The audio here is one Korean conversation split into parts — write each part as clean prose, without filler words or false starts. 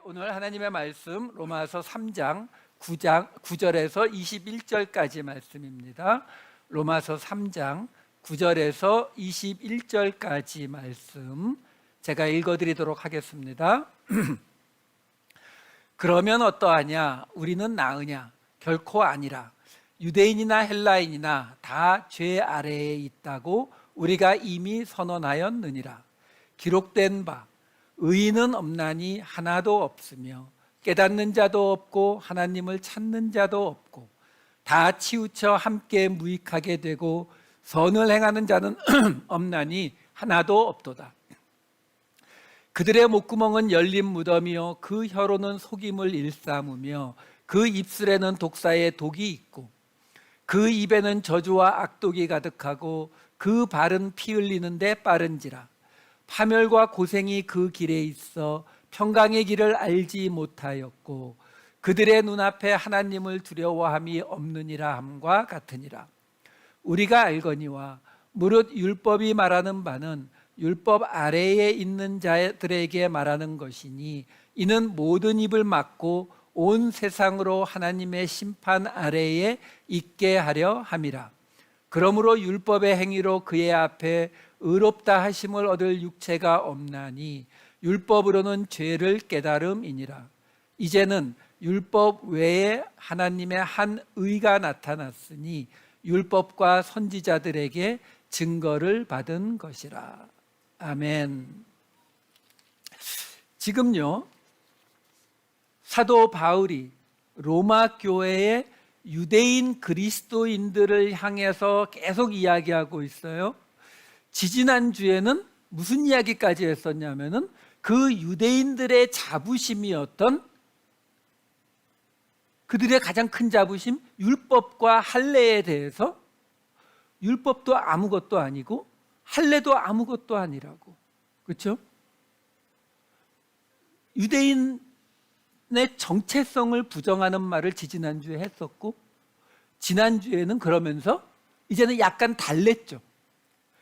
오늘 하나님의 말씀 로마서 3장 9절에서 21절까지 말씀입니다. 로마서 3장 9절에서 21절까지 말씀 제가 읽어드리도록 하겠습니다. 그러면 어떠하냐? 우리는 나으냐? 결코 아니라. 유대인이나 헬라인이나 다 죄 아래에 있다고 우리가 이미 선언하였느니라. 기록된 바 의인은 없나니 하나도 없으며 깨닫는 자도 없고 하나님을 찾는 자도 없고 다 치우쳐 함께 무익하게 되고 선을 행하는 자는 없나니 하나도 없도다. 그들의 목구멍은 열린 무덤이요 그 혀로는 속임을 일삼으며 그 입술에는 독사의 독이 있고 그 입에는 저주와 악독이 가득하고 그 발은 피 흘리는데 빠른지라. 파멸과 고생이 그 길에 있어 평강의 길을 알지 못하였고 그들의 눈앞에 하나님을 두려워함이 없느니라 함과 같으니라. 우리가 알거니와 무릇 율법이 말하는 바는 율법 아래에 있는 자들에게 말하는 것이니 이는 모든 입을 막고 온 세상으로 하나님의 심판 아래에 있게 하려 함이라. 그러므로 율법의 행위로 그의 앞에 의롭다 하심을 얻을 육체가 없나니 율법으로는 죄를 깨달음이니라. 이제는 율법 외에 하나님의 한 의가 나타났으니 율법과 선지자들에게 증거를 받은 것이라. 아멘. 지금요 사도 바울이 로마 교회의 유대인 그리스도인들을 향해서 계속 이야기하고 있어요. 지지난주에는 무슨 이야기까지 했었냐면은 그 유대인들의 자부심이었던 그들의 가장 큰 자부심 율법과 할례에 대해서 율법도 아무것도 아니고 할례도 아무것도 아니라고. 그렇죠? 유대인의 정체성을 부정하는 말을 지지난주에 했었고 지난주에는 그러면서 이제는 약간 달랬죠.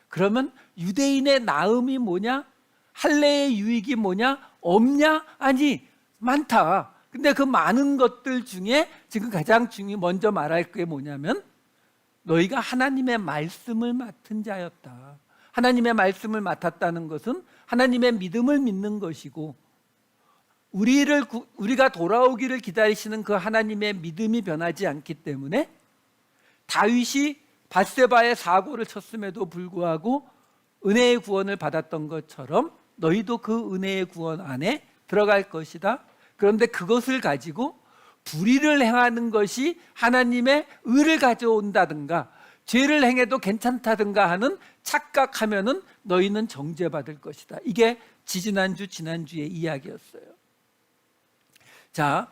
그러면 유대인의 나음이 뭐냐? 할례의 유익이 뭐냐? 없냐? 아니, 많다. 근데 그 많은 것들 중에 지금 가장 먼저 말할 게 뭐냐면 너희가 하나님의 말씀을 맡은 자였다. 하나님의 말씀을 맡았다는 것은 하나님의 믿음을 믿는 것이고 우리가 돌아오기를 기다리시는 그 하나님의 믿음이 변하지 않기 때문에 다윗이 밧세바의 사고를 쳤음에도 불구하고 은혜의 구원을 받았던 것처럼 너희도 그 은혜의 구원 안에 들어갈 것이다. 그런데 그것을 가지고 불의를 행하는 것이 하나님의 의를 가져온다든가 죄를 행해도 괜찮다든가 하는 착각하면은 너희는 정죄받을 것이다. 이게 지난주의 이야기였어요. 자,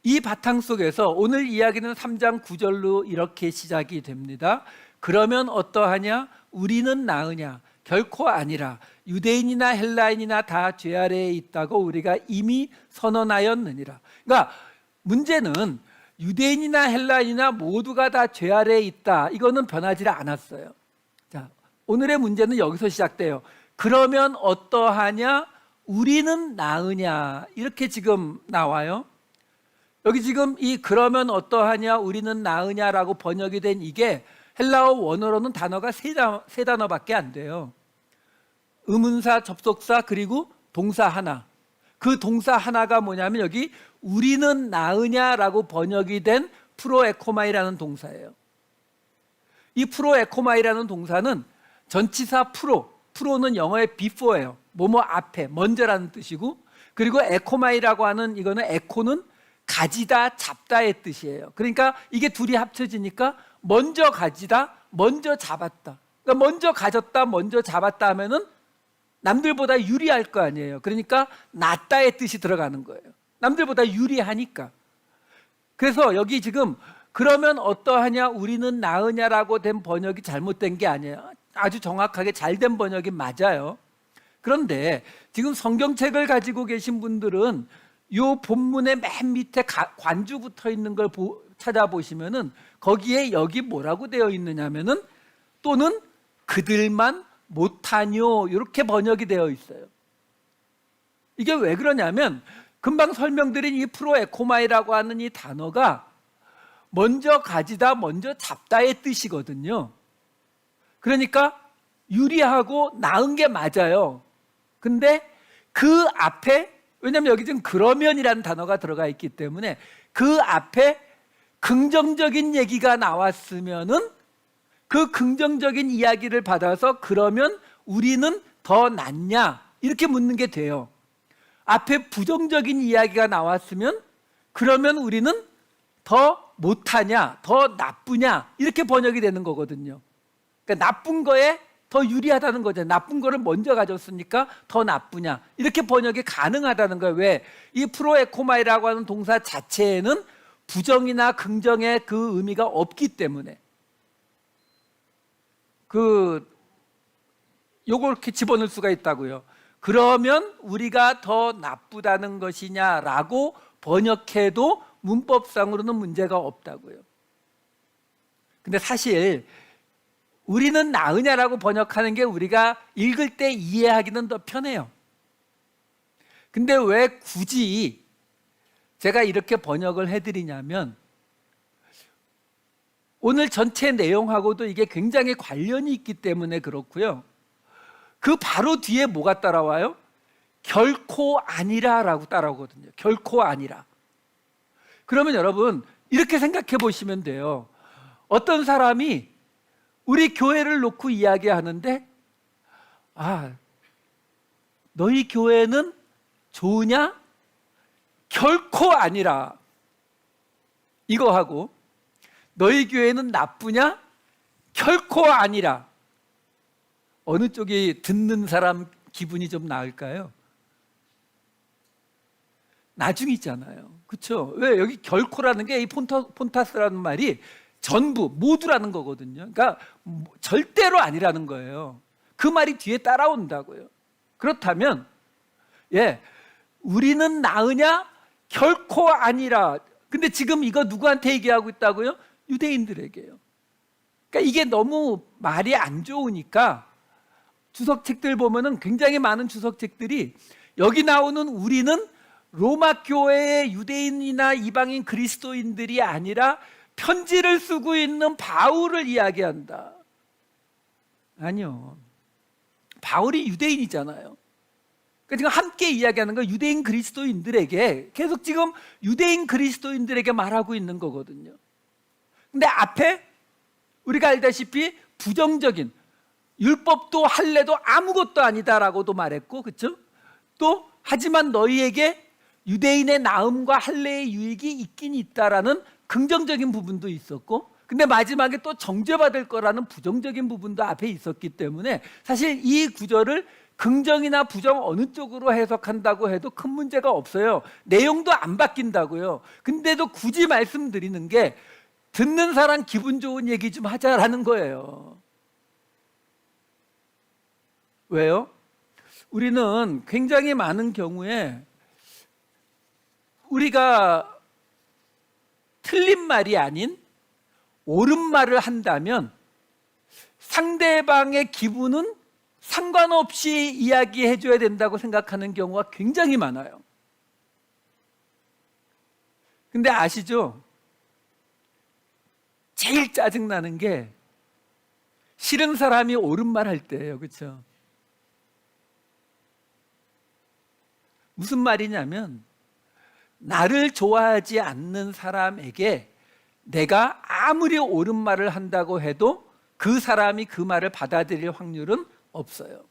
이 바탕 속에서 오늘 이야기는 3장 9절로 이렇게 시작이 됩니다. 그러면 어떠하냐? 우리는 나으냐? 결코 아니라. 유대인이나 헬라인이나 다 죄 아래에 있다고 우리가 이미 선언하였느니라. 그러니까 문제는 유대인이나 헬라인이나 모두가 다 죄 아래에 있다. 이거는 변하지 않았어요. 자, 오늘의 문제는 여기서 시작돼요. 그러면 어떠하냐? 우리는 나으냐? 이렇게 지금 나와요. 여기 지금 이 그러면 어떠하냐? 우리는 나으냐라고 번역이 된 이게 헬라어 원어로는 단어가 세 단어밖에 안 돼요. 의문사, 접속사, 그리고 동사 하나. 그 동사 하나가 뭐냐면 여기 우리는 나으냐라고 번역이 된 프로에코마이라는 동사예요. 이 프로에코마이라는 동사는 전치사 프로는 영어의 before예요. 뭐뭐 앞에, 먼저라는 뜻이고, 그리고 에코마이라고 하는 이거는 에코는 가지다, 잡다의 뜻이에요. 그러니까 이게 둘이 합쳐지니까 먼저 가지다, 먼저 잡았다. 그러니까 먼저 가졌다, 먼저 잡았다 하면은 남들보다 유리할 거 아니에요. 그러니까 낫다의 뜻이 들어가는 거예요. 남들보다 유리하니까. 그래서 여기 지금 그러면 어떠하냐? 우리는 나으냐라고 된 번역이 잘못된 게 아니에요. 아주 정확하게 잘된 번역이 맞아요. 그런데 지금 성경책을 가지고 계신 분들은 이 본문의 맨 밑에 관주 붙어 있는 걸 찾아보시면은 거기에 여기 뭐라고 되어 있느냐면은 또는 그들만 못하뇨 이렇게 번역이 되어 있어요. 이게 왜 그러냐면 금방 설명드린 이 프로에코마이라고 하는 이 단어가 먼저 가지다, 먼저 잡다의 뜻이거든요. 그러니까 유리하고 나은 게 맞아요. 근데 그 앞에, 왜냐하면 여기 지금 그러면이라는 단어가 들어가 있기 때문에 그 앞에 긍정적인 얘기가 나왔으면은 그 긍정적인 이야기를 받아서 그러면 우리는 더 낫냐 이렇게 묻는 게 돼요. 앞에 부정적인 이야기가 나왔으면 그러면 우리는 더 못하냐, 더 나쁘냐 이렇게 번역이 되는 거거든요. 그러니까 나쁜 거에 더 유리하다는 거죠. 나쁜 거를 먼저 가졌으니까 더 나쁘냐 이렇게 번역이 가능하다는 거예요. 왜? 이 프로에코마이라고 하는 동사 자체에는 부정이나 긍정의 그 의미가 없기 때문에 요걸 이렇게 집어넣을 수가 있다고요. 그러면 우리가 더 나쁘다는 것이냐라고 번역해도 문법상으로는 문제가 없다고요. 근데 사실 우리는 나으냐라고 번역하는 게 우리가 읽을 때 이해하기는 더 편해요. 근데 왜 굳이 제가 이렇게 번역을 해드리냐면 오늘 전체 내용하고도 이게 굉장히 관련이 있기 때문에 그렇고요. 그 바로 뒤에 뭐가 따라와요? 결코 아니라라고 따라오거든요. 결코 아니라. 그러면 여러분 이렇게 생각해 보시면 돼요. 어떤 사람이 우리 교회를 놓고 이야기하는데 너희 교회는 좋으냐? 결코 아니라. 이거 하고 너희 교회는 나쁘냐? 결코 아니라. 어느 쪽이 듣는 사람 기분이 좀 나을까요? 나중이잖아요. 그렇죠? 왜? 여기 결코라는 게 이 폰타스라는 말이 전부, 모두라는 거거든요. 그러니까 절대로 아니라는 거예요. 그 말이 뒤에 따라온다고요. 그렇다면 우리는 나으냐? 결코 아니라. 근데 지금 이거 누구한테 얘기하고 있다고요? 유대인들에게요. 그러니까 이게 너무 말이 안 좋으니까 주석책들 보면은 굉장히 많은 주석책들이 여기 나오는 우리는 로마 교회의 유대인이나 이방인 그리스도인들이 아니라 편지를 쓰고 있는 바울을 이야기한다. 아니요. 바울이 유대인이잖아요. 그러니까 지금 함께 이야기하는 건 유대인 그리스도인들에게 계속 지금 유대인 그리스도인들에게 말하고 있는 거거든요. 근데 앞에 우리가 알다시피 부정적인 율법도 할례도 아무것도 아니다라고도 말했고, 그렇죠? 또 하지만 너희에게 유대인의 나음과 할례의 유익이 있긴 있다라는 긍정적인 부분도 있었고, 근데 마지막에 또 정죄받을 거라는 부정적인 부분도 앞에 있었기 때문에 사실 이 구절을 긍정이나 부정 어느 쪽으로 해석한다고 해도 큰 문제가 없어요. 내용도 안 바뀐다고요. 근데도 굳이 말씀드리는 게 듣는 사람 기분 좋은 얘기 좀 하자라는 거예요. 왜요? 우리는 굉장히 많은 경우에 우리가 틀린 말이 아닌 옳은 말을 한다면 상대방의 기분은 상관없이 이야기해 줘야 된다고 생각하는 경우가 굉장히 많아요. 근데 아시죠? 제일 짜증나는 게 싫은 사람이 옳은 말 할 때예요. 그렇죠? 무슨 말이냐면 나를 좋아하지 않는 사람에게 내가 아무리 옳은 말을 한다고 해도 그 사람이 그 말을 받아들일 확률은 없어요.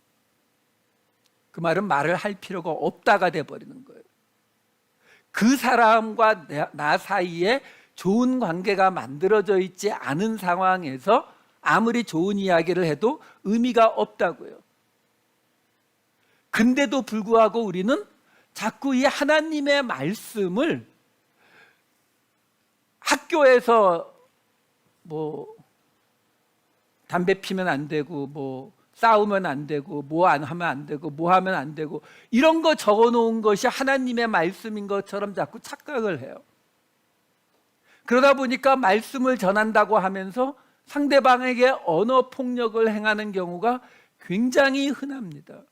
그 말은 말을 할 필요가 없다가 돼버리는 거예요. 그 사람과 나 사이에 좋은 관계가 만들어져 있지 않은 상황에서 아무리 좋은 이야기를 해도 의미가 없다고요. 근데도 불구하고 우리는 자꾸 이 하나님의 말씀을 학교에서 담배 피면 안 되고 싸우면 안 되고 뭐 안 하면 안 되고 뭐 하면 안 되고 이런 거 적어 놓은 것이 하나님의 말씀인 것처럼 자꾸 착각을 해요. 그러다 보니까 말씀을 전한다고 하면서 상대방에게 언어 폭력을 행하는 경우가 굉장히 흔합니다.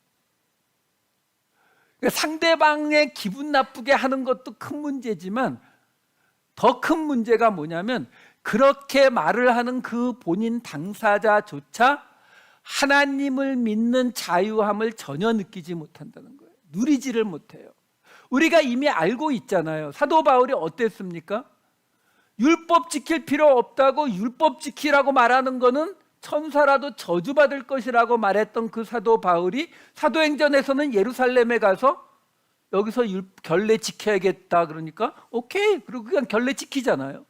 상대방의 기분 나쁘게 하는 것도 큰 문제지만 더 큰 문제가 뭐냐면 그렇게 말을 하는 그 본인 당사자조차 하나님을 믿는 자유함을 전혀 느끼지 못한다는 거예요. 누리지를 못해요. 우리가 이미 알고 있잖아요. 사도 바울이 어땠습니까? 율법 지킬 필요 없다고 율법 지키라고 말하는 거는 천사라도 저주받을 것이라고 말했던 그 사도 바울이 사도행전에서는 예루살렘에 가서 여기서 결례 지켜야겠다 그러니까 오케이, 그리고 그냥 결례 지키잖아요.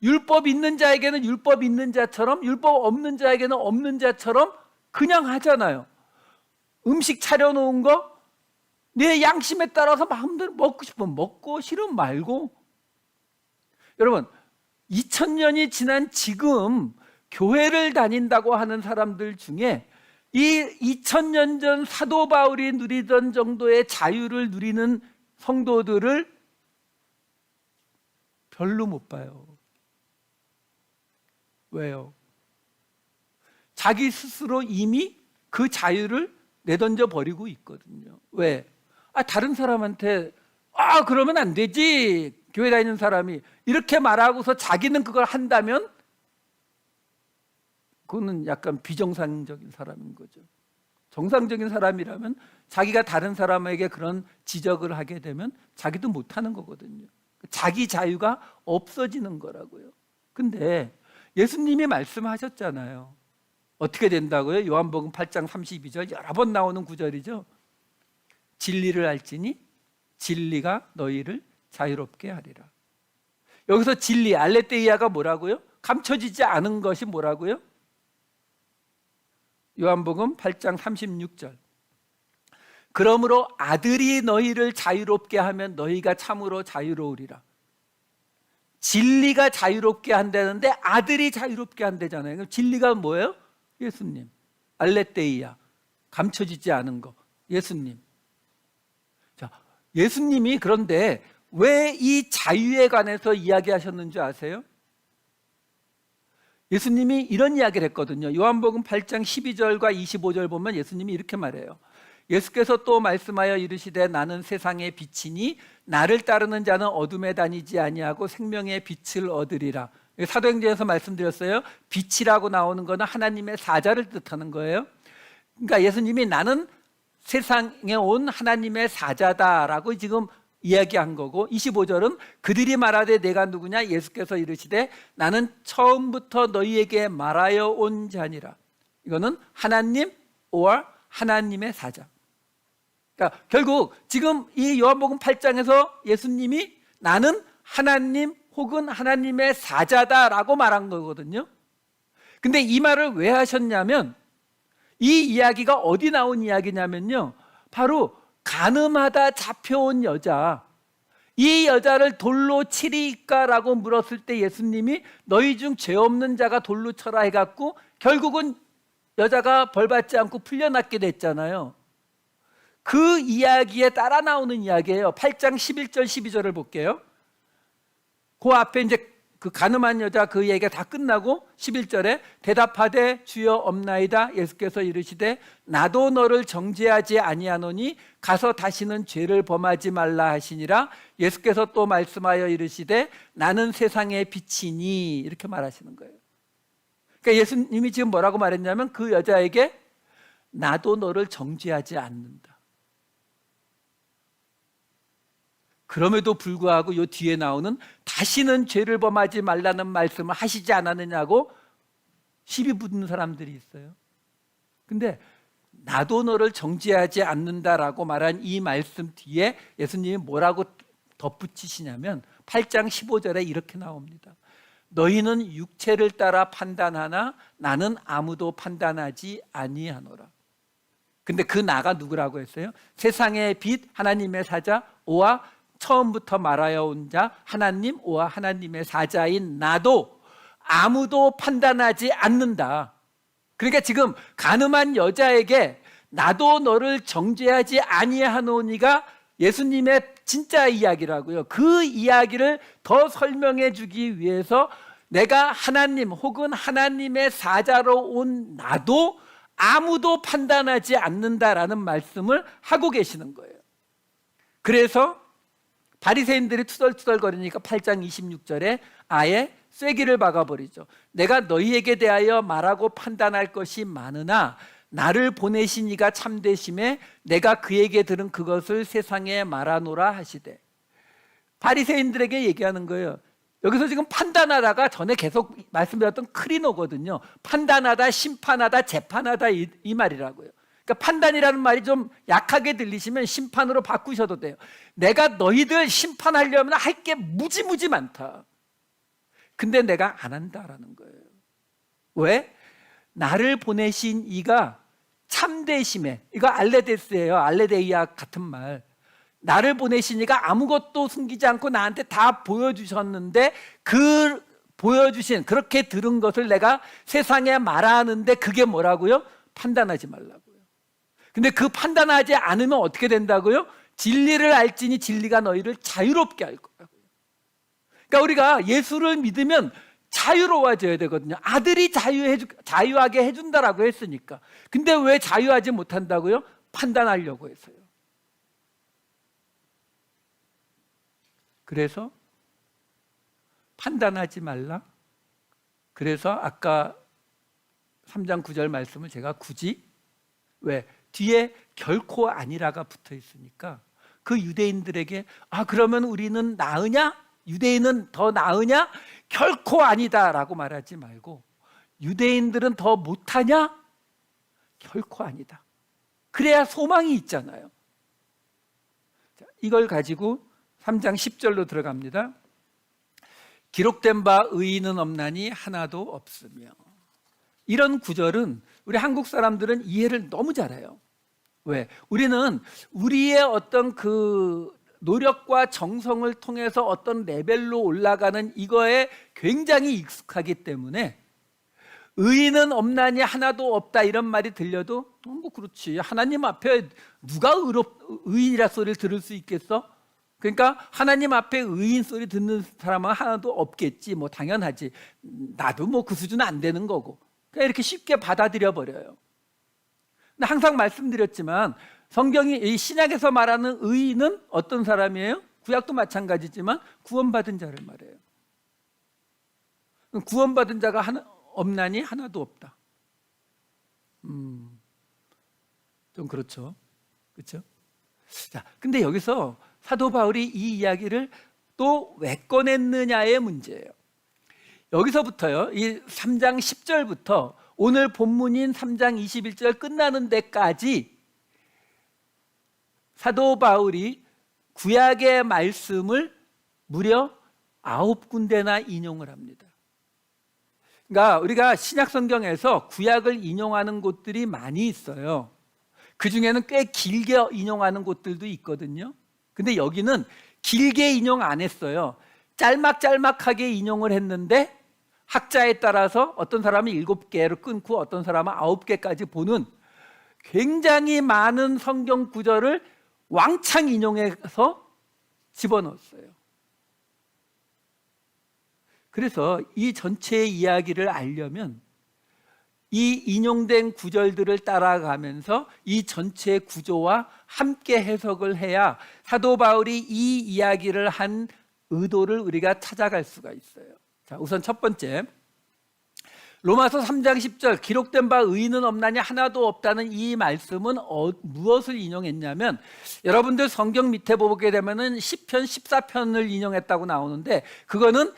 율법 있는 자에게는 율법 있는 자처럼, 율법 없는 자에게는 없는 자처럼 그냥 하잖아요. 음식 차려놓은 거 내 양심에 따라서 마음대로 먹고 싶으면 먹고 싫으면 말고. 여러분, 2000년이 지난 지금 교회를 다닌다고 하는 사람들 중에 이 2000년 전 사도 바울이 누리던 정도의 자유를 누리는 성도들을 별로 못 봐요. 왜요? 자기 스스로 이미 그 자유를 내던져 버리고 있거든요. 왜? 다른 사람한테 그러면 안 되지, 교회 다니는 사람이 이렇게 말하고서 자기는 그걸 한다면 그거는 약간 비정상적인 사람인 거죠. 정상적인 사람이라면 자기가 다른 사람에게 그런 지적을 하게 되면 자기도 못하는 거거든요. 자기 자유가 없어지는 거라고요. 근데 예수님이 말씀하셨잖아요. 어떻게 된다고요? 요한복음 8장 32절 여러 번 나오는 구절이죠. 진리를 알지니 진리가 너희를 자유롭게 하리라. 여기서 진리, 알레the이아가 뭐라고요? 감춰지지 않은 것이 뭐라고요? 요한복음 8장 36절. 그러므로 아들이 너희를 자유롭게 하면 너희가 참으로 자유로우리라. 진리가 자유롭게 한다는데 아들이 자유롭게 한다잖아요. 그럼 진리가 뭐예요? 예수님. 알레the이아, 감춰지지 않은 거, 예수님. 자, 예수님이 그런데 왜 이 자유에 관해서 이야기하셨는 줄 아세요? 예수님이 이런 이야기를 했거든요. 요한복음 8장 12절과 25절 보면 예수님이 이렇게 말해요. 예수께서 또 말씀하여 이르시되 나는 세상의 빛이니 나를 따르는 자는 어둠에 다니지 아니하고 생명의 빛을 얻으리라. 사도행전에서 말씀드렸어요. 빛이라고 나오는 것은 하나님의 사자를 뜻하는 거예요. 그러니까 예수님이 나는 세상에 온 하나님의 사자다라고 지금 이야기한 거고, 25절은 그들이 말하되 내가 누구냐? 예수께서 이르시되 나는 처음부터 너희에게 말하여 온 자니라. 이거는 하나님 or 하나님의 사자. 그러니까 결국 지금 이 요한복음 8장에서 예수님이 나는 하나님 혹은 하나님의 사자다라고 말한 거거든요. 근데 이 말을 왜 하셨냐면, 이 이야기가 어디 나온 이야기냐면요, 바로 간음하다 잡혀온 여자, 이 여자를 돌로 치리까라고 물었을 때 예수님이 너희 중 죄 없는 자가 돌로 쳐라 해갖고 결국은 여자가 벌받지 않고 풀려났게 됐잖아요. 그 이야기에 따라 나오는 이야기예요. 8장 11절 12절을 볼게요. 그 앞에 이제 그 간음한 여자 그 얘기가 다 끝나고 11절에 대답하되 주여 없나이다. 예수께서 이르시되 나도 너를 정죄하지 아니하노니 가서 다시는 죄를 범하지 말라 하시니라. 예수께서 또 말씀하여 이르시되 나는 세상의 빛이니, 이렇게 말하시는 거예요. 그러니까 예수님이 지금 뭐라고 말했냐면 그 여자에게 나도 너를 정죄하지 않는다. 그럼에도 불구하고 요 뒤에 나오는 다시는 죄를 범하지 말라는 말씀을 하시지 않았느냐고 시비 붙는 사람들이 있어요. 근데 나도 너를 정죄하지 않는다라고 말한 이 말씀 뒤에 예수님이 뭐라고 덧붙이시냐면 8장 15절에 이렇게 나옵니다. 너희는 육체를 따라 판단하나 나는 아무도 판단하지 아니하노라. 근데 그 나가 누구라고 했어요? 세상의 빛 하나님의 사자 오와 처음부터 말하여 온 자 하나님 오와 하나님의 사자인 나도 아무도 판단하지 않는다. 그러니까 지금 간음한 여자에게 나도 너를 정죄하지 아니하노니가 예수님의 진짜 이야기라고요. 그 이야기를 더 설명해 주기 위해서 내가 하나님 혹은 하나님의 사자로 온 나도 아무도 판단하지 않는다라는 말씀을 하고 계시는 거예요. 그래서 바리새인들이 투덜투덜거리니까 8장 26절에 아예 쐐기를 박아버리죠. 내가 너희에게 대하여 말하고 판단할 것이 많으나 나를 보내신 이가 참되심에 내가 그에게 들은 그것을 세상에 말하노라 하시되. 바리새인들에게 얘기하는 거예요. 여기서 지금 판단하다가 전에 계속 말씀드렸던 크리노거든요. 판단하다, 심판하다, 재판하다 이 말이라고요. 그러니까 판단이라는 말이 좀 약하게 들리시면 심판으로 바꾸셔도 돼요. 내가 너희들 심판하려면 할 게 무지무지 많다. 근데 내가 안 한다라는 거예요. 왜? 나를 보내신 이가 참되심에, 이거 알레데스예요. 알레데이아 같은 말. 나를 보내신 이가 아무것도 숨기지 않고 나한테 다 보여주셨는데 그 보여주신 그렇게 들은 것을 내가 세상에 말하는데 그게 뭐라고요? 판단하지 말라고요. 근데 그 판단하지 않으면 어떻게 된다고요? 진리를 알지니 진리가 너희를 자유롭게 할 거라고요. 그러니까 우리가 예수를 믿으면 자유로워져야 되거든요. 아들이 자유하게 해준다라고 했으니까. 근데 왜 자유하지 못한다고요? 판단하려고 해서요. 그래서 판단하지 말라. 그래서 아까 3장 9절 말씀을 제가 굳이 왜? 뒤에 결코 아니라가 붙어 있으니까 그 유대인들에게 그러면 우리는 나으냐? 유대인은 더 나으냐? 결코 아니다라고 말하지 말고 유대인들은 더 못하냐? 결코 아니다. 그래야 소망이 있잖아요. 자, 이걸 가지고 3장 10절로 들어갑니다. 기록된 바 의인은 없나니 하나도 없으며. 이런 구절은 우리 한국 사람들은 이해를 너무 잘해요. 왜? 우리는 우리의 어떤 그 노력과 정성을 통해서 어떤 레벨로 올라가는 이거에 굉장히 익숙하기 때문에 의인은 없나니 하나도 없다 이런 말이 들려도 뭐 그렇지, 하나님 앞에 누가 의인이라 소리를 들을 수 있겠어? 그러니까 하나님 앞에 의인 소리 듣는 사람은 하나도 없겠지, 뭐 당연하지, 나도 뭐 그 수준은 안 되는 거고, 그냥 이렇게 쉽게 받아들여 버려요. 근데 항상 말씀드렸지만 성경이 이 신약에서 말하는 의인은 어떤 사람이에요? 구약도 마찬가지지만 구원받은 자를 말해요. 구원받은 자가 없나니 하나도 없다. 좀 그렇죠. 그렇죠? 자, 근데 여기서 사도 바울이 이 이야기를 또 왜 꺼냈느냐의 문제예요. 여기서부터요, 이 3장 10절부터 오늘 본문인 3장 21절 끝나는 데까지 사도 바울이 구약의 말씀을 무려 9군데나 인용을 합니다. 그러니까 우리가 신약 성경에서 구약을 인용하는 곳들이 많이 있어요. 그 중에는 꽤 길게 인용하는 곳들도 있거든요. 근데 여기는 길게 인용 안 했어요. 짤막짤막하게 인용을 했는데 학자에 따라서 어떤 사람은 7개로 끊고 어떤 사람은 9개까지 보는 굉장히 많은 성경 구절을 왕창 인용해서 집어넣었어요. 그래서 이 전체의 이야기를 알려면 이 인용된 구절들을 따라가면서 이 전체 구조와 함께 해석을 해야 사도 바울이 이 이야기를 한 의도를 우리가 찾아갈 수가 있어요. 자, 우선 첫 번째, 로마서 3장 10절 기록된 바 의인은 없나니 하나도 없다는 이 말씀은 무엇을 인용했냐면, 여러분들 성경 밑에 보게 되면은 10편 14편을 인용했다고 나오는데 그거는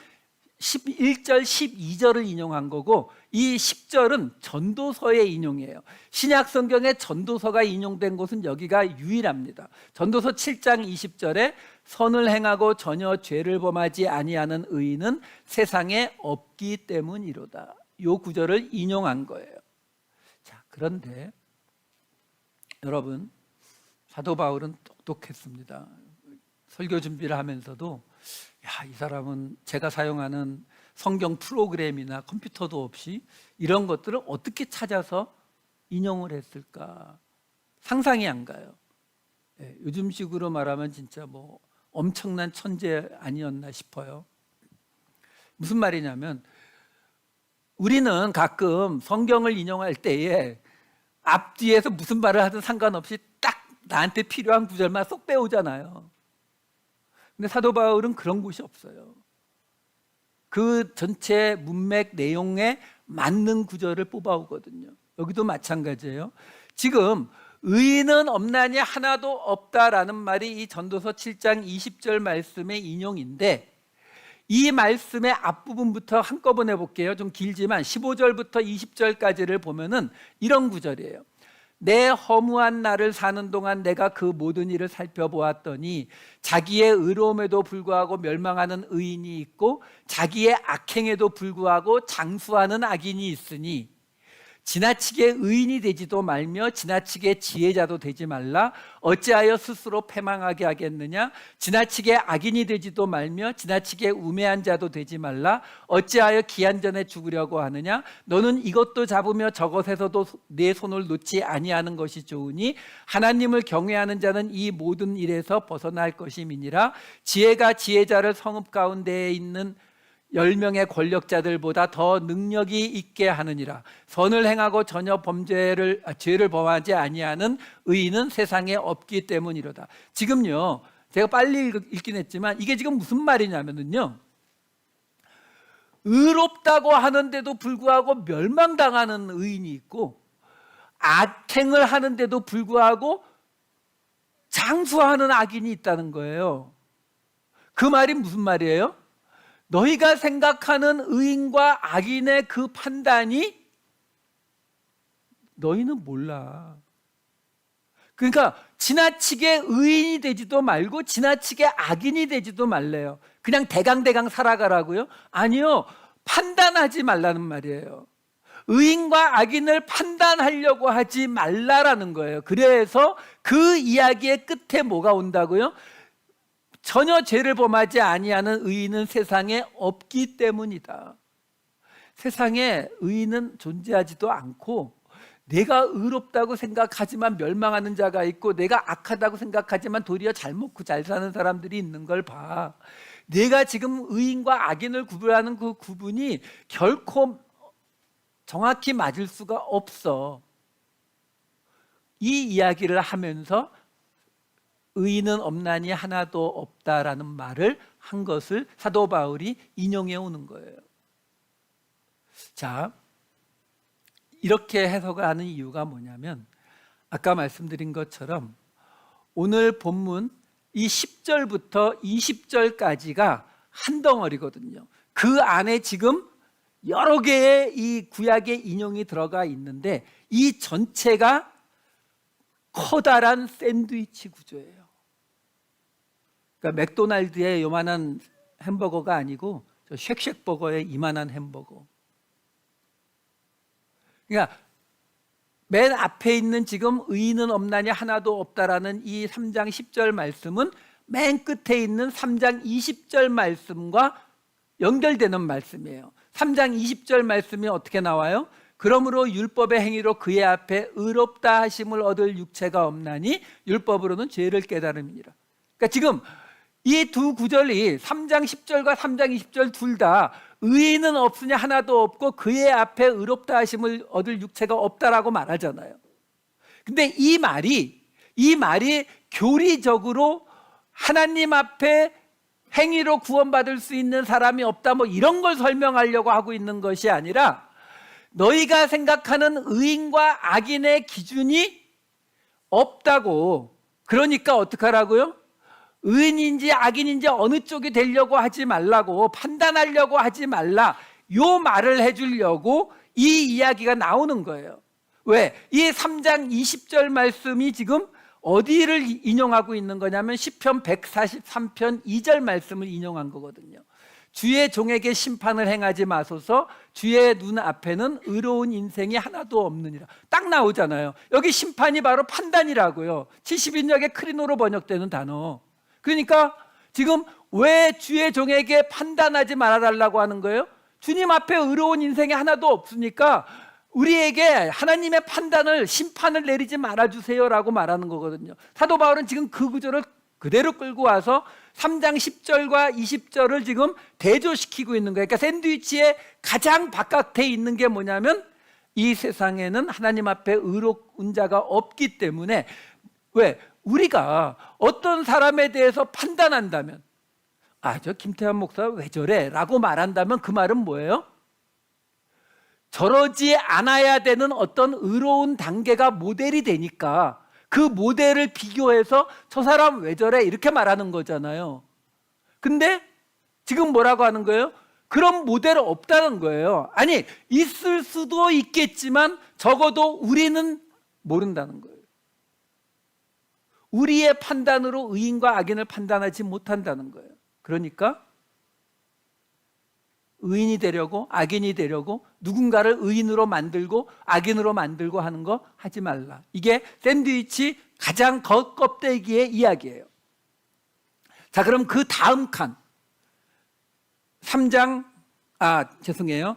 11절 12절을 인용한 거고 이 10절은 전도서의 인용이에요. 신약 성경에 전도서가 인용된 곳은 여기가 유일합니다. 전도서 7장 20절에 선을 행하고 전혀 죄를 범하지 아니하는 의인은 세상에 없기 때문이로다. 이 구절을 인용한 거예요. 자, 그런데 여러분, 사도 바울은 똑똑했습니다. 설교 준비를 하면서도 이 사람은 제가 사용하는 성경 프로그램이나 컴퓨터도 없이 이런 것들을 어떻게 찾아서 인용을 했을까 상상이 안 가요. 요즘식으로 말하면 진짜 뭐 엄청난 천재 아니었나 싶어요. 무슨 말이냐면, 우리는 가끔 성경을 인용할 때에 앞뒤에서 무슨 말을 하든 상관없이 딱 나한테 필요한 구절만 쏙 빼오잖아요. 근데 사도 바울은 그런 곳이 없어요. 그 전체 문맥 내용에 맞는 구절을 뽑아오거든요. 여기도 마찬가지예요. 지금 의인은 없나니 하나도 없다라는 말이 이 전도서 7장 20절 말씀의 인용인데, 이 말씀의 앞부분부터 한꺼번에 볼게요. 좀 길지만 15절부터 20절까지를 보면은 이런 구절이에요. 내 허무한 날을 사는 동안 내가 그 모든 일을 살펴보았더니 자기의 의로움에도 불구하고 멸망하는 의인이 있고 자기의 악행에도 불구하고 장수하는 악인이 있으니 지나치게 의인이 되지도 말며 지나치게 지혜자도 되지 말라. 어찌하여 스스로 패망하게 하겠느냐? 지나치게 악인이 되지도 말며 지나치게 우매한 자도 되지 말라. 어찌하여 기한 전에 죽으려고 하느냐? 너는 이것도 잡으며 저것에서도 내 손을 놓지 아니하는 것이 좋으니 하나님을 경외하는 자는 이 모든 일에서 벗어날 것임이니라. 지혜가 지혜자를 성읍 가운데에 있는 10명의 권력자들보다 더 능력이 있게 하느니라. 선을 행하고 전혀 죄를 범하지 아니하는 의인은 세상에 없기 때문이로다. 지금요, 제가 빨리 읽긴 했지만 이게 지금 무슨 말이냐면요, 의롭다고 하는데도 불구하고 멸망당하는 의인이 있고 악행을 하는데도 불구하고 장수하는 악인이 있다는 거예요. 그 말이 무슨 말이에요? 너희가 생각하는 의인과 악인의 그 판단이 너희는 몰라. 그러니까 지나치게 의인이 되지도 말고 지나치게 악인이 되지도 말래요. 그냥 대강대강 살아가라고요? 아니요, 판단하지 말라는 말이에요. 의인과 악인을 판단하려고 하지 말라라는 거예요. 그래서 그 이야기의 끝에 뭐가 온다고요? 전혀 죄를 범하지 아니하는 의인은 세상에 없기 때문이다. 세상에 의인은 존재하지도 않고 내가 의롭다고 생각하지만 멸망하는 자가 있고 내가 악하다고 생각하지만 도리어 잘 먹고 잘 사는 사람들이 있는 걸 봐. 내가 지금 의인과 악인을 구분하는 그 구분이 결코 정확히 맞을 수가 없어. 이 이야기를 하면서 의인은 없나니 하나도 없다라는 말을 한 것을 사도 바울이 인용해 오는 거예요. 자, 이렇게 해석을 하는 이유가 뭐냐면 아까 말씀드린 것처럼 오늘 본문 이 10절부터 20절까지가 한 덩어리거든요. 그 안에 지금 여러 개의 이 구약의 인용이 들어가 있는데 이 전체가 커다란 샌드위치 구조예요. 그러니까 맥도날드의 요만한 햄버거가 아니고 저 쉑쉑버거의 이만한 햄버거. 그러니까 맨 앞에 있는 지금 의인은 없나니 하나도 없다라는 이 3장 10절 말씀은 맨 끝에 있는 3장 20절 말씀과 연결되는 말씀이에요. 3장 20절 말씀이 어떻게 나와요? 그러므로 율법의 행위로 그의 앞에 의롭다 하심을 얻을 육체가 없나니 율법으로는 죄를 깨달음이니라. 그러니까 지금 이 두 구절이 3장 10절과 3장 20절 둘 다 의인은 없으냐 하나도 없고 그의 앞에 의롭다 하심을 얻을 육체가 없다라고 말하잖아요. 근데 이 말이 교리적으로 하나님 앞에 행위로 구원받을 수 있는 사람이 없다 뭐 이런 걸 설명하려고 하고 있는 것이 아니라 너희가 생각하는 의인과 악인의 기준이 없다고. 그러니까 어떡하라고요? 의인인지 악인인지 어느 쪽이 되려고 하지 말라고, 판단하려고 하지 말라, 요 말을 해주려고 이 이야기가 나오는 거예요. 왜? 이 3장 20절 말씀이 지금 어디를 인용하고 있는 거냐면 시편 143편 2절 말씀을 인용한 거거든요. 주의 종에게 심판을 행하지 마소서, 주의 눈앞에는 의로운 인생이 하나도 없느니라. 딱 나오잖아요. 여기 심판이 바로 판단이라고요. 70인역의 크리노로 번역되는 단어. 그러니까 지금 왜 주의 종에게 판단하지 말아달라고 하는 거예요? 주님 앞에 의로운 인생이 하나도 없으니까 우리에게 하나님의 판단을, 심판을 내리지 말아주세요라고 말하는 거거든요. 사도 바울은 지금 그 구절을 그대로 끌고 와서 3장 10절과 20절을 지금 대조시키고 있는 거예요. 그러니까 샌드위치의 가장 바깥에 있는 게 뭐냐면 이 세상에는 하나님 앞에 의로운 자가 없기 때문에, 왜? 우리가 어떤 사람에 대해서 판단한다면, 저 김태환 목사 왜 저래? 라고 말한다면 그 말은 뭐예요? 저러지 않아야 되는 어떤 의로운 단계가 모델이 되니까 그 모델을 비교해서 저 사람 왜 저래? 이렇게 말하는 거잖아요. 근데 지금 뭐라고 하는 거예요? 그런 모델은 없다는 거예요. 아니, 있을 수도 있겠지만 적어도 우리는 모른다는 거예요. 우리의 판단으로 의인과 악인을 판단하지 못한다는 거예요. 그러니까 의인이 되려고 악인이 되려고 누군가를 의인으로 만들고 악인으로 만들고 하는 거 하지 말라. 이게 샌드위치 가장 겉껍데기의 이야기예요. 자, 그럼 그 다음 칸 3장 죄송해요.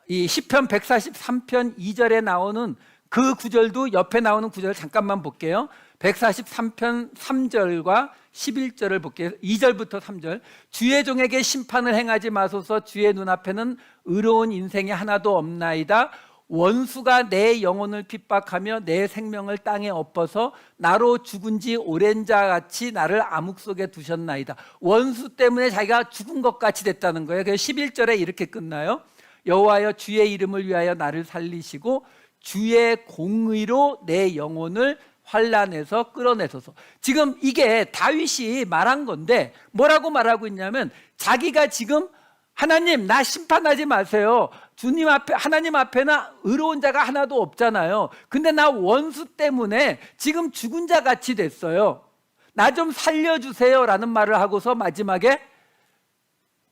이 시편 143편 2절에 나오는 그 구절도 옆에 나오는 구절을 잠깐만 볼게요. 143편 3절과 11절을 볼게요. 2절부터 3절. 주의 종에게 심판을 행하지 마소서. 주의 눈앞에는 의로운 인생이 하나도 없나이다. 원수가 내 영혼을 핍박하며 내 생명을 땅에 엎어서 나로 죽은 지 오랜 자 같이 나를 암흑 속에 두셨나이다. 원수 때문에 자기가 죽은 것 같이 됐다는 거예요. 그래서 11절에 이렇게 끝나요. 여호와여 주의 이름을 위하여 나를 살리시고 주의 공의로 내 영혼을 환난에서 끌어내소서. 지금 이게 다윗이 말한 건데 뭐라고 말하고 있냐면 자기가 지금 하나님 나 심판하지 마세요. 주님 앞에 하나님 앞에는 의로운 자가 하나도 없잖아요. 근데 나 원수 때문에 지금 죽은 자 같이 됐어요. 나 좀 살려주세요 라는 말을 하고서 마지막에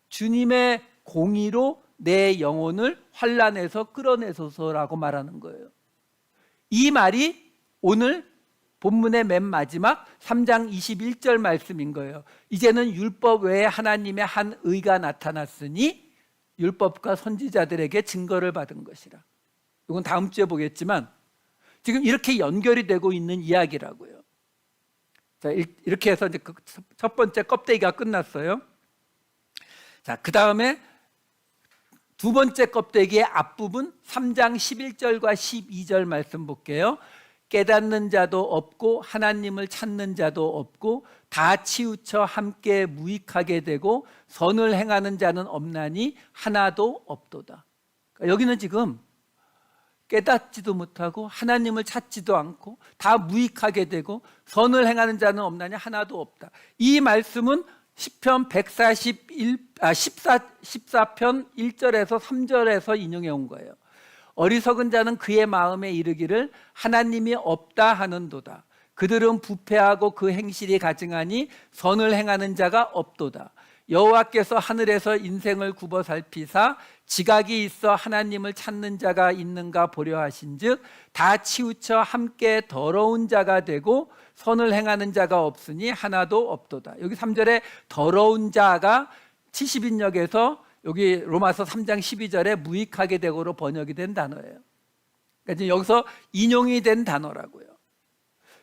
주님의 공의로 내 영혼을 환난에서 끌어내소서라고 말하는 거예요. 이 말이 오늘 본문의 맨 마지막 3장 21절 말씀인 거예요. 이제는 율법 외에 하나님의 한 의가 나타났으니 율법과 선지자들에게 증거를 받은 것이라. 이건 다음 주에 보겠지만 지금 이렇게 연결이 되고 있는 이야기라고요. 자, 이렇게 해서 이제 첫 번째 껍데기가 끝났어요. 자, 그 다음에 두 번째 껍데기의 앞부분 3장 11절과 12절 말씀 볼게요. 깨닫는 자도 없고 하나님을 찾는 자도 없고 다 치우쳐 함께 무익하게 되고 선을 행하는 자는 없나니 하나도 없도다. 그러니까 여기는 지금 깨닫지도 못하고 하나님을 찾지도 않고 다 무익하게 되고 선을 행하는 자는 없나니 하나도 없다. 이 말씀은 시편 14편 1절에서 3절에서 인용해 온 거예요. 어리석은 자는 그의 마음에 이르기를 하나님이 없다 하는도다. 그들은 부패하고 그 행실이 가증하니 선을 행하는 자가 없도다. 여호와께서 하늘에서 인생을 굽어 살피사 지각이 있어 하나님을 찾는 자가 있는가 보려 하신즉 다 치우쳐 함께 더러운 자가 되고 선을 행하는 자가 없으니 하나도 없도다. 여기 3절에 더러운 자가 70인역에서 여기 로마서 3장 12절에 무익하게 되고로 번역이 된 단어예요. 그러니까 지금 여기서 인용이 된 단어라고요.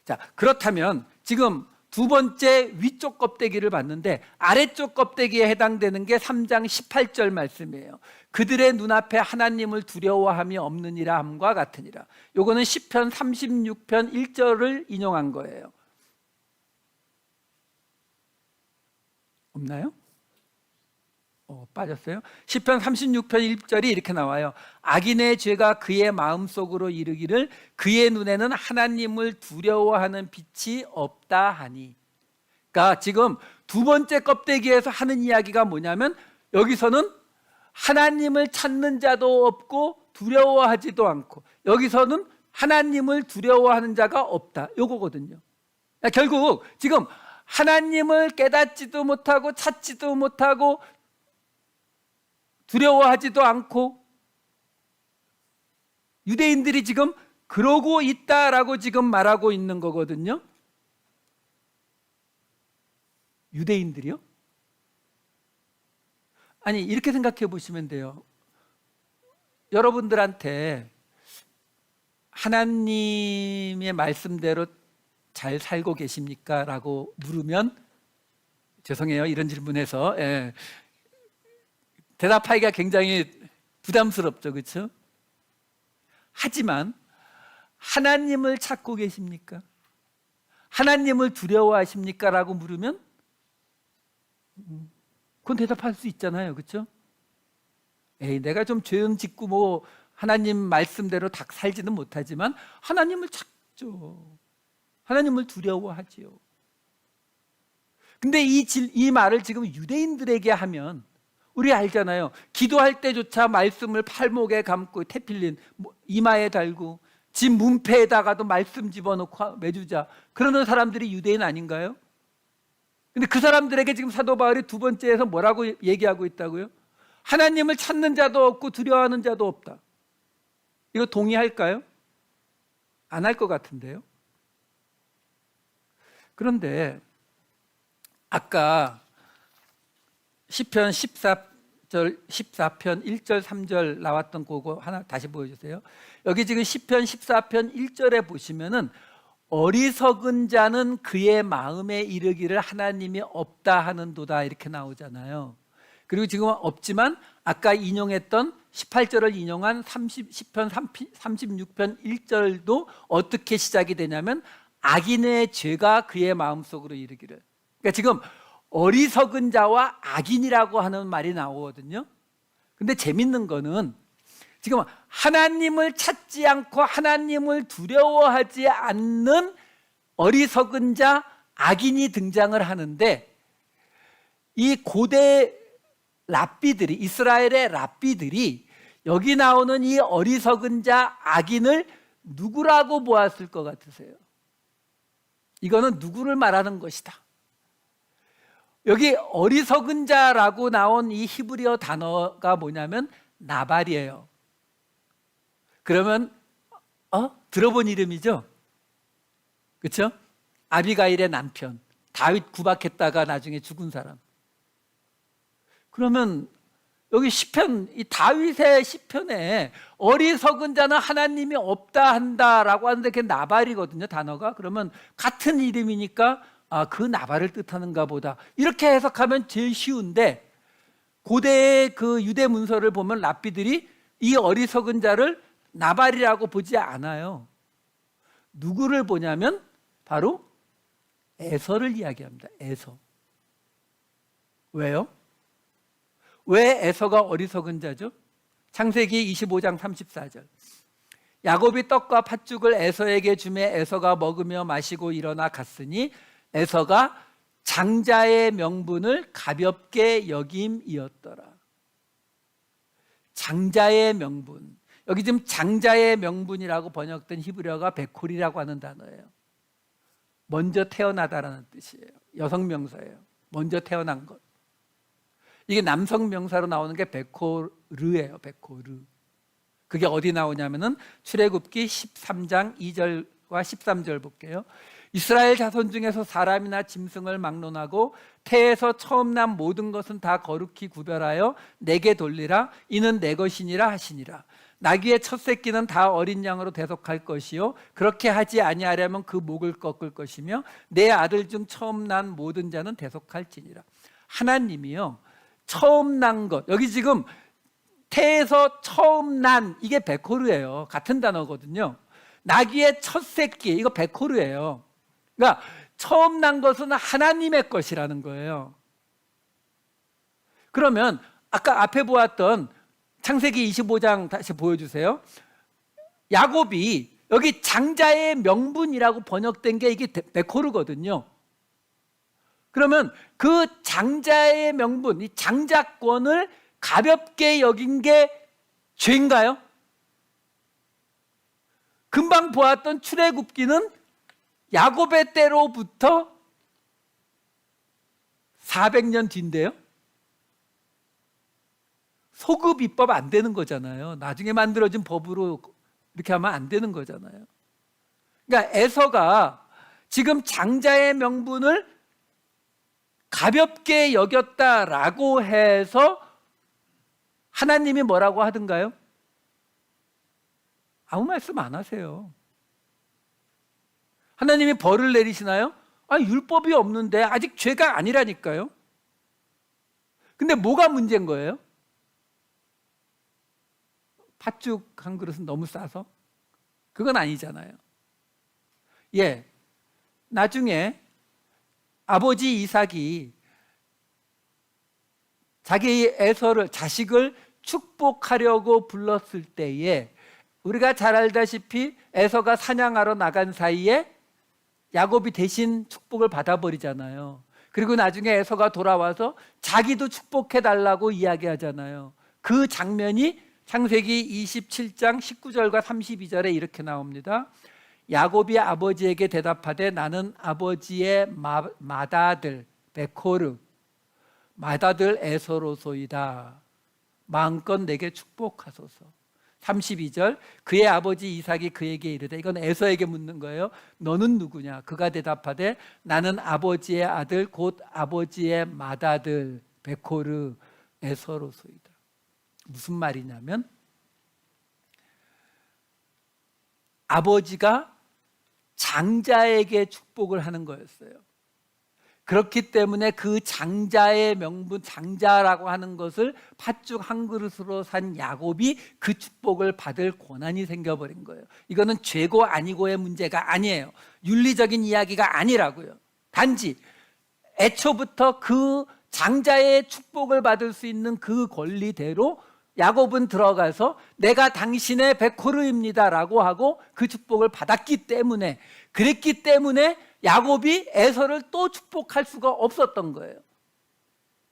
자, 그렇다면 지금 두 번째 위쪽 껍데기를 봤는데 아래쪽 껍데기에 해당되는 게 3장 18절 말씀이에요. 그들의 눈앞에 하나님을 두려워함이 없느니라 함과 같으니라. 요거는 시편 36편 1절을 인용한 거예요. 없나요? 빠졌어요? 시편 36편 1절이 이렇게 나와요. 악인의 죄가 그의 마음속으로 이르기를 그의 눈에는 하나님을 두려워하는 빛이 없다 하니. 그러니까 지금 두 번째 껍데기에서 하는 이야기가 뭐냐면 여기서는 하나님을 찾는 자도 없고 두려워하지도 않고 여기서는 하나님을 두려워하는 자가 없다. 요거거든요. 그러니까 결국 지금 하나님을 깨닫지도 못하고 찾지도 못하고 두려워하지도 않고 유대인들이 지금 그러고 있다라고 지금 말하고 있는 거거든요. 유대인들이요? 아니 이렇게 생각해 보시면 돼요. 여러분들한테 하나님의 말씀대로 잘 살고 계십니까? 라고 물으면 죄송해요. 이런 질문에서 대답하기가 굉장히 부담스럽죠. 그렇죠? 하지만 하나님을 찾고 계십니까? 하나님을 두려워하십니까? 라고 물으면 그건 대답할 수 있잖아요. 그렇죠? 에이, 내가 좀 죄은 짓고 뭐 하나님 말씀대로 딱 살지는 못하지만 하나님을 찾죠. 하나님을 두려워하지요. 근데 이 말을 지금 유대인들에게 하면 우리 알잖아요. 기도할 때조차 말씀을 팔목에 감고 테필린 이마에 달고 집 문패에다가도 말씀 집어넣고 매주자 그러는 사람들이 유대인 아닌가요? 근데 그 사람들에게 지금 사도 바울이 두 번째에서 뭐라고 얘기하고 있다고요? 하나님을 찾는 자도 없고 두려워하는 자도 없다. 이거 동의할까요? 안 할 것 같은데요. 그런데 아까 시편 14편 1절 3절 나왔던 그거 하나 다시 보여주세요. 여기 지금 시편 14편 1절에 보시면은 어리석은 자는 그의 마음에 이르기를 하나님이 없다 하는도다 이렇게 나오잖아요. 그리고 지금 없지만 아까 인용했던 18절을 인용한 시편 36편 1절도 어떻게 시작이 되냐면 악인의 죄가 그의 마음속으로 이르기를. 그러니까 지금 어리석은 자와 악인이라고 하는 말이 나오거든요. 근데 재밌는 거는 지금 하나님을 찾지 않고 하나님을 두려워하지 않는 어리석은 자, 악인이 등장을 하는데 이 고대 랍비들이, 이스라엘의 랍비들이 여기 나오는 이 어리석은 자, 악인을 누구라고 보았을 것 같으세요? 이거는 누구를 말하는 것이다. 여기 어리석은 자라고 나온 이 히브리어 단어가 뭐냐면 나발이에요. 그러면 들어본 이름이죠? 그렇죠? 아비가일의 남편, 다윗 구박했다가 나중에 죽은 사람. 그러면 여기 시편, 이 다윗의 시편에 어리석은 자는 하나님이 없다 한다라고 하는데 그게 나발이거든요, 단어가. 그러면 같은 이름이니까 그 나발을 뜻하는가 보다. 이렇게 해석하면 제일 쉬운데 고대의 그 유대 문서를 보면 랍비들이 이 어리석은 자를 나발이라고 보지 않아요. 누구를 보냐면 바로 에서를 이야기합니다. 에서. 왜요? 왜 에서가 어리석은 자죠? 창세기 25장 34절. 야곱이 떡과 팥죽을 에서에게 주매 에서가 먹으며 마시고 일어나 갔으니 에서가 장자의 명분을 가볍게 여김이었더라. 장자의 명분. 여기 지금 장자의 명분이라고 번역된 히브리어가 베콜이라고 하는 단어예요. 먼저 태어나다라는 뜻이에요. 여성 명사예요. 먼저 태어난 것. 이게 남성 명사로 나오는 게 베코르예요. 베코르. 그게 어디 나오냐면은 출애굽기 13장 2절과 13절 볼게요. 이스라엘 자손 중에서 사람이나 짐승을 막론하고 태에서 처음 난 모든 것은 다 거룩히 구별하여 내게 돌리라. 이는 내 것이니라 하시니라. 나귀의 첫 새끼는 다 어린 양으로 대속할 것이요 그렇게 하지 아니하려면 그 목을 꺾을 것이며 내 아들 중 처음 난 모든 자는 대속할지니라. 하나님이요 처음 난 것, 여기 지금 태에서 처음 난 이게 베코르예요. 같은 단어거든요. 나귀의 첫 새끼 이거 베코르예요. 그러니까 처음 난 것은 하나님의 것이라는 거예요. 그러면 아까 앞에 보았던 창세기 25장 다시 보여주세요. 야곱이 여기 장자의 명분이라고 번역된 게 이게 베코르거든요. 그러면 그 장자의 명분, 이 장자권을 가볍게 여긴 게 죄인가요? 금방 보았던 출애굽기는 야곱의 때로부터 400년 뒤인데요. 소급 입법 안 되는 거잖아요. 나중에 만들어진 법으로 이렇게 하면 안 되는 거잖아요. 그러니까 에서가 지금 장자의 명분을 가볍게 여겼다라고 해서 하나님이 뭐라고 하던가요? 아무 말씀 안 하세요. 하나님이 벌을 내리시나요? 율법이 없는데 아직 죄가 아니라니까요. 근데 뭐가 문제인 거예요? 팥죽 한 그릇은 너무 싸서? 그건 아니잖아요. 예, 나중에 아버지 이삭이 자기 자식을 축복하려고 불렀을 때에 우리가 잘 알다시피 에서가 사냥하러 나간 사이에 야곱이 대신 축복을 받아버리잖아요. 그리고 나중에 에서가 돌아와서 자기도 축복해달라고 이야기하잖아요. 그 장면이 창세기 27장 19절과 32절에 이렇게 나옵니다. 야곱이 아버지에게 대답하되 나는 아버지의 맏아들 베코르 맏아들 에서로소이다. 마음껏 내게 축복하소서. 32절 그의 아버지 이삭이 그에게 이르되, 이건 에서에게 묻는 거예요. 너는 누구냐? 그가 대답하되 나는 아버지의 아들 곧 아버지의 맏아들 베코르 에서로소이다. 무슨 말이냐면 아버지가 장자에게 축복을 하는 거였어요. 그렇기 때문에 그 장자의 명분, 장자라고 하는 것을 팥죽 한 그릇으로 산 야곱이 그 축복을 받을 권한이 생겨버린 거예요. 이거는 죄고 아니고의 문제가 아니에요. 윤리적인 이야기가 아니라고요. 단지 애초부터 그 장자의 축복을 받을 수 있는 그 권리대로 야곱은 들어가서 내가 당신의 베코르입니다 라고 하고 그 축복을 받았기 때문에, 그랬기 때문에 야곱이 에서를 또 축복할 수가 없었던 거예요.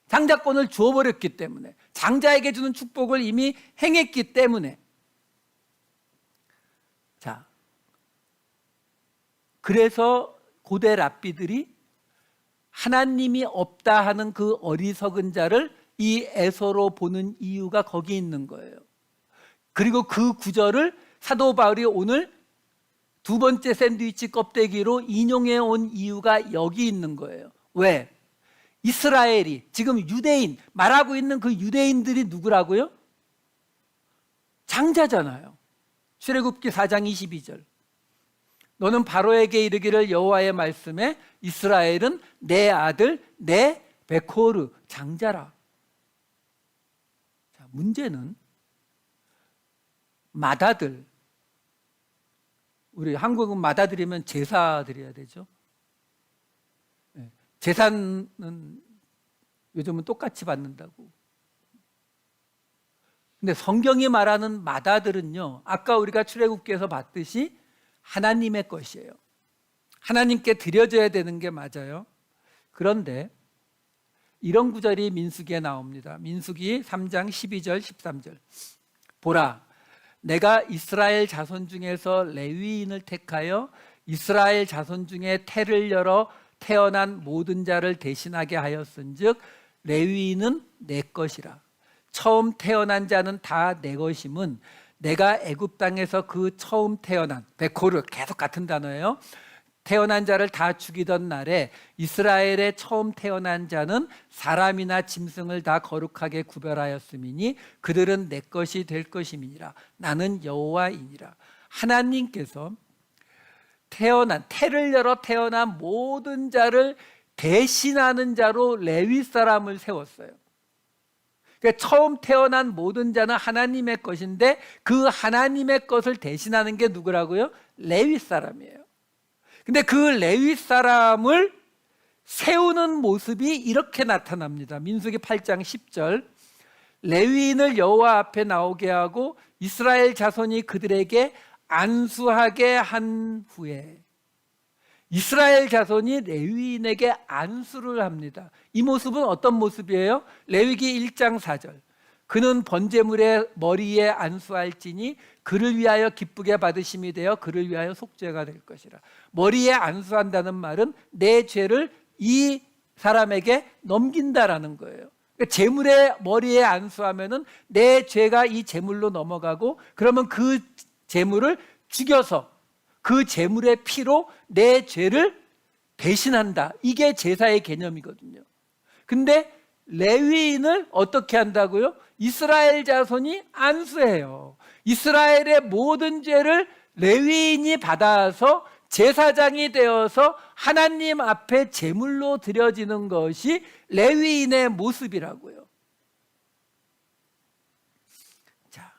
장자권을 주어버렸기 때문에, 장자에게 주는 축복을 이미 행했기 때문에. 자, 그래서 고대 랍비들이 하나님이 없다 하는 그 어리석은 자를 이 에서로 보는 이유가 거기 있는 거예요. 그리고 그 구절을 사도 바울이 오늘 두 번째 샌드위치 껍데기로 인용해 온 이유가 여기 있는 거예요. 왜? 이스라엘이, 지금 유대인, 말하고 있는 그 유대인들이 누구라고요? 장자잖아요. 출애굽기 4장 22절. 너는 바로에게 이르기를 여호와의 말씀에 이스라엘은 내 아들 내 베코르 장자라. 자, 문제는 맏아들, 우리 한국은 맏아들이면 제사 드려야 되죠. 제사는 요즘은 똑같이 받는다고. 근데 성경이 말하는 맏아들은요, 아까 우리가 출애굽기에서 봤듯이 하나님의 것이에요. 하나님께 드려져야 되는 게 맞아요. 그런데 이런 구절이 민수기에 나옵니다. 민수기 3장 12절 13절. 보라, 내가 이스라엘 자손 중에서 레위인을 택하여 이스라엘 자손 중에 태를 열어 태어난 모든 자를 대신하게 하였은즉 레위인은 내 것이라. 처음 태어난 자는 다 내 것임은 내가 애굽 땅에서 그 처음 태어난, 베코르, 계속 같은 단어예요. 태어난 자를 다 죽이던 날에 이스라엘의 처음 태어난 자는 사람이나 짐승을 다 거룩하게 구별하였음이니 그들은 내 것이 될 것임이니라. 나는 여호와이니라. 하나님께서 태를 열어 태어난 모든 자를 대신하는 자로 레위 사람을 세웠어요. 그러니까 처음 태어난 모든 자는 하나님의 것인데 그 하나님의 것을 대신하는 게 누구라고요? 레위 사람이에요. 근데 그 레위 사람을 세우는 모습이 이렇게 나타납니다. 민수기 8장 10절. 레위인을 여호와 앞에 나오게 하고 이스라엘 자손이 그들에게 안수하게 한 후에, 이스라엘 자손이 레위인에게 안수를 합니다. 이 모습은 어떤 모습이에요? 레위기 1장 4절. 그는 번제물의 머리에 안수할지니 그를 위하여 기쁘게 받으심이 되어 그를 위하여 속죄가 될 것이라. 머리에 안수한다는 말은 내 죄를 이 사람에게 넘긴다라는 거예요. 그러니까 제물의 머리에 안수하면은 내 죄가 이 제물로 넘어가고, 그러면 그 제물을 죽여서 그 제물의 피로 내 죄를 대신한다. 이게 제사의 개념이거든요. 근데 레위인을 어떻게 한다고요? 이스라엘 자손이 안수해요. 이스라엘의 모든 죄를 레위인이 받아서 제사장이 되어서 하나님 앞에 제물로 드려지는 것이 레위인의 모습이라고요. 자,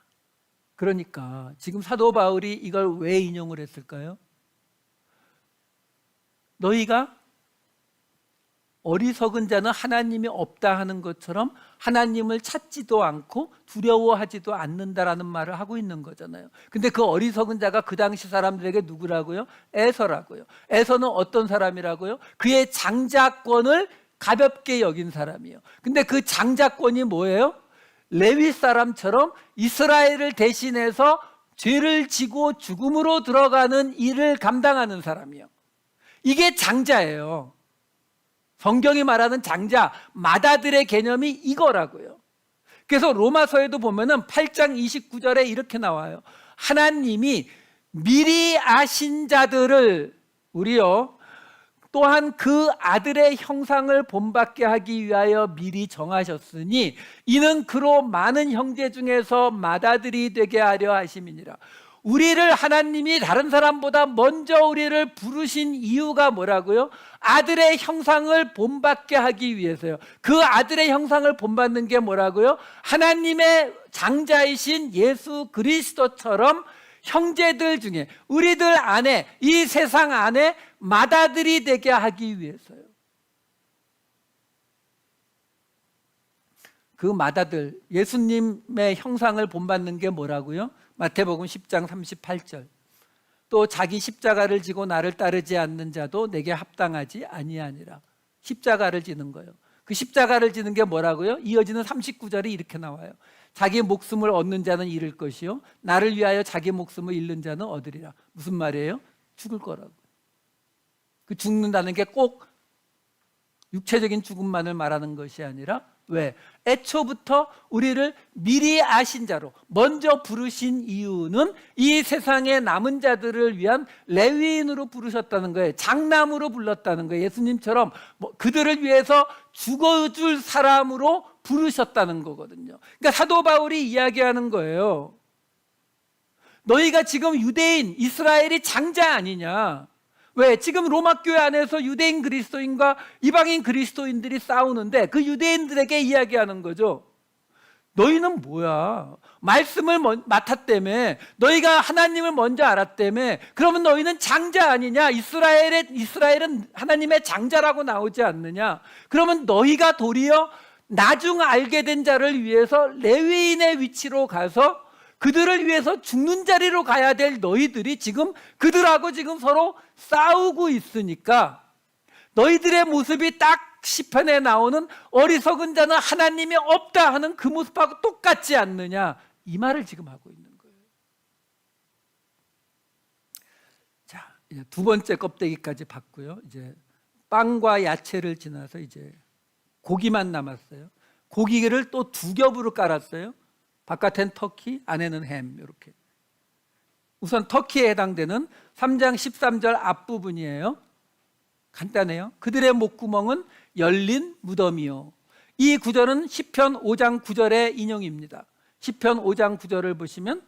그러니까 지금 사도 바울이 이걸 왜 인용을 했을까요? 너희가 어리석은 자는 하나님이 없다 하는 것처럼 하나님을 찾지도 않고 두려워하지도 않는다라는 말을 하고 있는 거잖아요. 근데 그 어리석은 자가 그 당시 사람들에게 누구라고요? 에서라고요. 에서는 어떤 사람이라고요? 그의 장자권을 가볍게 여긴 사람이에요. 근데 그 장자권이 뭐예요? 레위 사람처럼 이스라엘을 대신해서 죄를 지고 죽음으로 들어가는 일을 감당하는 사람이에요. 이게 장자예요. 성경이 말하는 장자, 마다들의 개념이 이거라고요. 그래서 로마서에도 보면은 8장 29절에 이렇게 나와요. 하나님이 미리 아신 자들을 우리요 또한 그 아들의 형상을 본받게 하기 위하여 미리 정하셨으니 이는 그로 많은 형제 중에서 맏아들이 되게 하려 하심이니라. 우리를 하나님이 다른 사람보다 먼저 우리를 부르신 이유가 뭐라고요? 아들의 형상을 본받게 하기 위해서요. 그 아들의 형상을 본받는 게 뭐라고요? 하나님의 장자이신 예수 그리스도처럼 형제들 중에 우리들 안에 이 세상 안에 맏아들이 되게 하기 위해서요. 그 맏아들 예수님의 형상을 본받는 게 뭐라고요? 마태복음 10장 38절. 또 자기 십자가를 지고 나를 따르지 않는 자도 내게 합당하지 아니하니라. 십자가를 지는 거예요. 그 십자가를 지는 게 뭐라고요? 이어지는 39절이 이렇게 나와요. 자기 목숨을 얻는 자는 잃을 것이요 나를 위하여 자기 목숨을 잃는 자는 얻으리라. 무슨 말이에요? 죽을 거라고. 그 죽는다는 게 꼭 육체적인 죽음만을 말하는 것이 아니라 왜? 애초부터 우리를 미리 아신 자로 먼저 부르신 이유는 이 세상의 남은 자들을 위한 레위인으로 부르셨다는 거예요. 장남으로 불렀다는 거예요. 예수님처럼 그들을 위해서 죽어줄 사람으로 부르셨다는 거거든요. 그러니까 사도 바울이 이야기하는 거예요. 너희가 지금 유대인, 이스라엘이 장자 아니냐? 왜? 지금 로마 교회 안에서 유대인 그리스도인과 이방인 그리스도인들이 싸우는데 그 유대인들에게 이야기하는 거죠. 너희는 뭐야? 말씀을 맡았다며, 너희가 하나님을 먼저 알았다며, 그러면 너희는 장자 아니냐? 이스라엘은 하나님의 장자라고 나오지 않느냐? 그러면 너희가 도리어 나중 알게 된 자를 위해서 레위인의 위치로 가서 그들을 위해서 죽는 자리로 가야 될 너희들이 지금 그들하고 지금 서로 싸우고 있으니까 너희들의 모습이 딱 시편에 나오는 어리석은 자는 하나님이 없다 하는 그 모습하고 똑같지 않느냐, 이 말을 지금 하고 있는 거예요. 자, 이제 두 번째 껍데기까지 봤고요. 이제 빵과 야채를 지나서 이제 고기만 남았어요. 고기를 또 두 겹으로 깔았어요. 바깥엔 터키, 안에는 햄. 이렇게. 우선 터키에 해당되는 3장 13절 앞부분이에요. 간단해요. 그들의 목구멍은 열린 무덤이요. 이 구절은 시편 5장 9절의 인용입니다. 시편 5장 9절을 보시면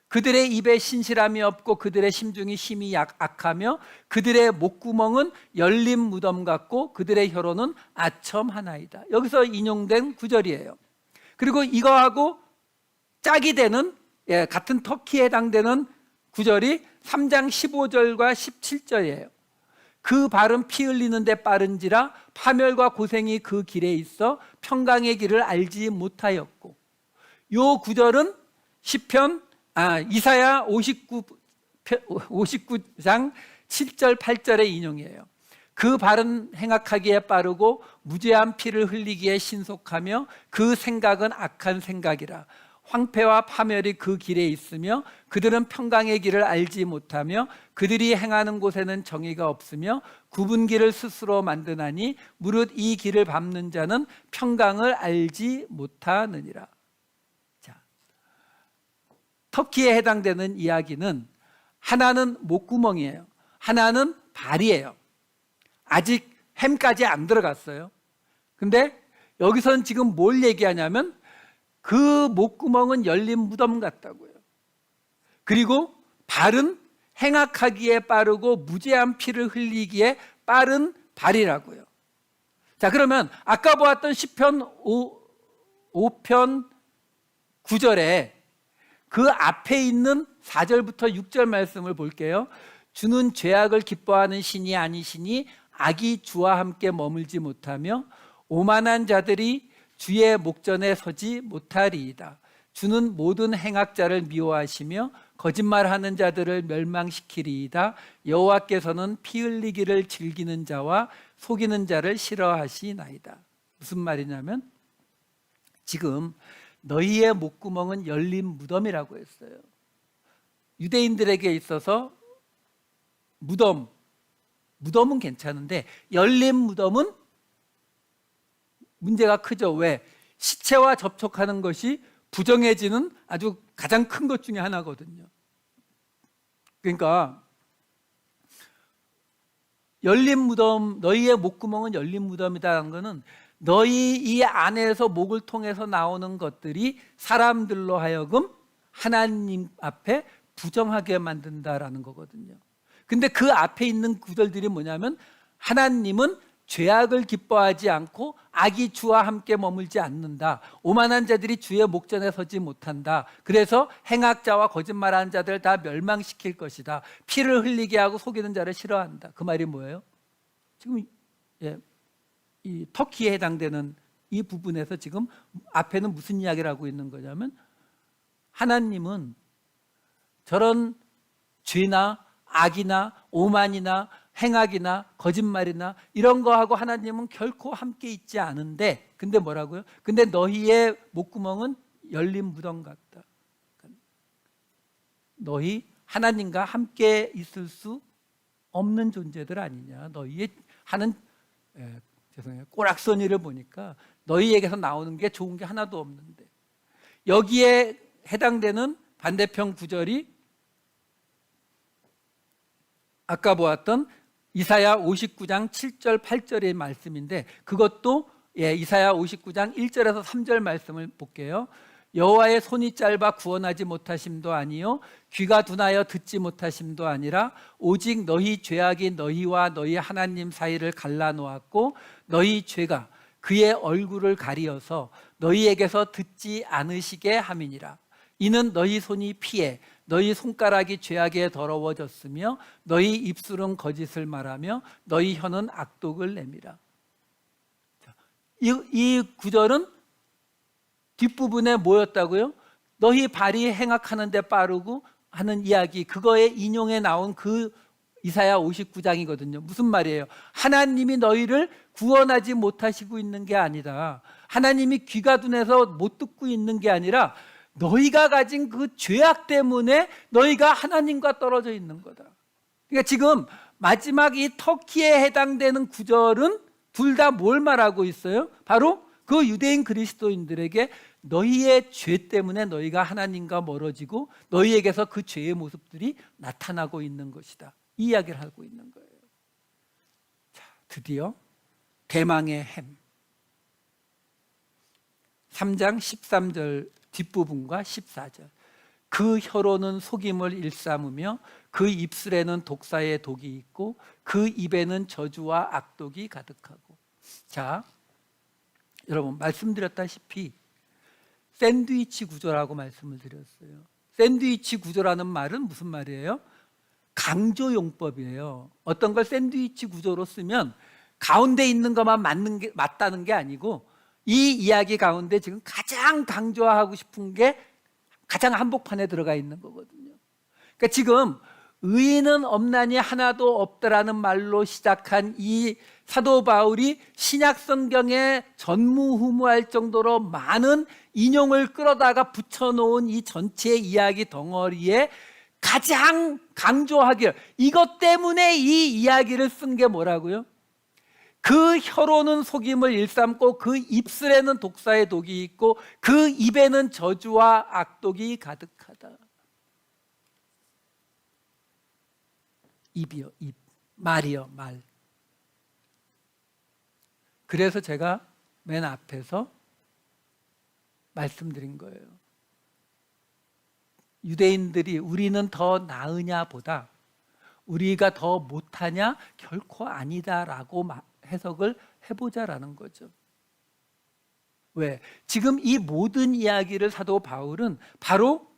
그들의 입에 신실함이 없고 그들의 심중이 심히 악하며 그들의 목구멍은 열린 무덤 같고 그들의 혀로는 아첨하나이다. 여기서 인용된 구절이에요. 그리고 이거하고 짝이 되는 같은 터키에 해당되는 구절이 3장 15절과 17절이에요. 그 발은 피 흘리는데 빠른지라 파멸과 고생이 그 길에 있어 평강의 길을 알지 못하였고, 요 구절은 이사야 59장 7절 8절의 인용이에요. 그 발은 행악하기에 빠르고 무죄한 피를 흘리기에 신속하며 그 생각은 악한 생각이라. 황폐와 파멸이 그 길에 있으며 그들은 평강의 길을 알지 못하며 그들이 행하는 곳에는 정의가 없으며 굽은 길을 스스로 만드나니 무릇 이 길을 밟는 자는 평강을 알지 못하느니라. 자, 터키에 해당되는 이야기는 하나는 목구멍이에요. 하나는 발이에요. 아직 햄까지 안 들어갔어요. 근데 여기서는 지금 뭘 얘기하냐면 그 목구멍은 열린 무덤 같다고요. 그리고 발은 행악하기에 빠르고 무죄한 피를 흘리기에 빠른 발이라고요. 자, 그러면 아까 보았던 시편 5편 9절에 그 앞에 있는 4절부터 6절 말씀을 볼게요. 주는 죄악을 기뻐하는 신이 아니시니 악이 주와 함께 머물지 못하며 오만한 자들이 주의 목전에 서지 못하리이다. 주는 모든 행악자를 미워하시며 거짓말하는 자들을 멸망시키리이다. 여호와께서는 피 흘리기를 즐기는 자와 속이는 자를 싫어하시나이다. 무슨 말이냐면 지금 너희의 목구멍은 열린 무덤이라고 했어요. 유대인들에게 있어서 무덤은 괜찮은데 열린 무덤은 문제가 크죠. 왜? 시체와 접촉하는 것이 부정해지는 아주 가장 큰 것 중에 하나거든요. 그러니까 열린 무덤, 너희의 목구멍은 열린 무덤이다라는 것은 너희 이 안에서 목을 통해서 나오는 것들이 사람들로 하여금 하나님 앞에 부정하게 만든다라는 거거든요. 근데 그 앞에 있는 구절들이 뭐냐면 하나님은 죄악을 기뻐하지 않고 악이 주와 함께 머물지 않는다. 오만한 자들이 주의 목전에 서지 못한다. 그래서 행악자와 거짓말하는 자들을 다 멸망시킬 것이다. 피를 흘리게 하고 속이는 자를 싫어한다. 그 말이 뭐예요? 지금 이 터키에 해당되는 이 부분에서 지금 앞에는 무슨 이야기를 하고 있는 거냐면 하나님은 저런 죄나 악이나 오만이나 행악이나 거짓말이나 이런 거하고 하나님은 결코 함께 있지 않은데 근데 뭐라고요? 근데 너희의 목구멍은 열린 무덤 같다. 너희 하나님과 함께 있을 수 없는 존재들 아니냐. 너희의 하는 꼬락서니를 보니까 너희에게서 나오는 게 좋은 게 하나도 없는데 여기에 해당되는 반대편 구절이 아까 보았던 이사야 59장 7절 8절의 말씀인데 그것도 이사야 59장 1절에서 3절 말씀을 볼게요. 여호와의 손이 짧아 구원하지 못하심도 아니요 귀가 둔하여 듣지 못하심도 아니라 오직 너희 죄악이 너희와 너희 하나님 사이를 갈라놓았고 너희 죄가 그의 얼굴을 가리어서 너희에게서 듣지 않으시게 함이니라. 이는 너희 손이 피해 너희 손가락이 죄악에 더러워졌으며 너희 입술은 거짓을 말하며 너희 혀는 악독을 내밀어. 이 구절은 뒷부분에 뭐였다고요? 너희 발이 행악하는 데 빠르고 하는 이야기, 그거에 인용해 나온 그 이사야 59장이거든요. 무슨 말이에요? 하나님이 너희를 구원하지 못하시고 있는 게 아니다. 하나님이 귀가 둔해서 못 듣고 있는 게 아니라 너희가 가진 그 죄악 때문에 너희가 하나님과 떨어져 있는 거다. 그러니까 지금 마지막 이 터키에 해당되는 구절은 둘 다 뭘 말하고 있어요? 바로 그 유대인 그리스도인들에게 너희의 죄 때문에 너희가 하나님과 멀어지고 너희에게서 그 죄의 모습들이 나타나고 있는 것이다. 이 이야기를 하고 있는 거예요. 자, 드디어 대망의 햄 3장 13절 뒷부분과 14절. 그 혀로는 속임을 일삼으며 그 입술에는 독사의 독이 있고 그 입에는 저주와 악독이 가득하고. 자, 여러분 말씀드렸다시피 샌드위치 구조라고 말씀을 드렸어요. 샌드위치 구조라는 말은 무슨 말이에요? 강조용법이에요. 어떤 걸 샌드위치 구조로 쓰면 가운데 있는 것만 맞다는 게 아니고 이 이야기 가운데 지금 가장 강조하고 싶은 게 가장 한복판에 들어가 있는 거거든요. 그러니까 지금 의인은 없나니 하나도 없다라는 말로 시작한 이 사도 바울이 신약 성경에 전무후무할 정도로 많은 인용을 끌어다가 붙여놓은 이 전체 이야기 덩어리에 가장 강조하기를, 이것 때문에 이 이야기를 쓴 게 뭐라고요? 그 혀로는 속임을 일삼고 그 입술에는 독사의 독이 있고 그 입에는 저주와 악독이 가득하다. 입이요, 입. 말이요, 말. 그래서 제가 맨 앞에서 말씀드린 거예요. 유대인들이 우리는 더 나으냐 보다 우리가 더 못하냐 결코 아니다라고 해석을 해보자라는 거죠. 왜? 지금 이 모든 이야기를 사도 바울은 바로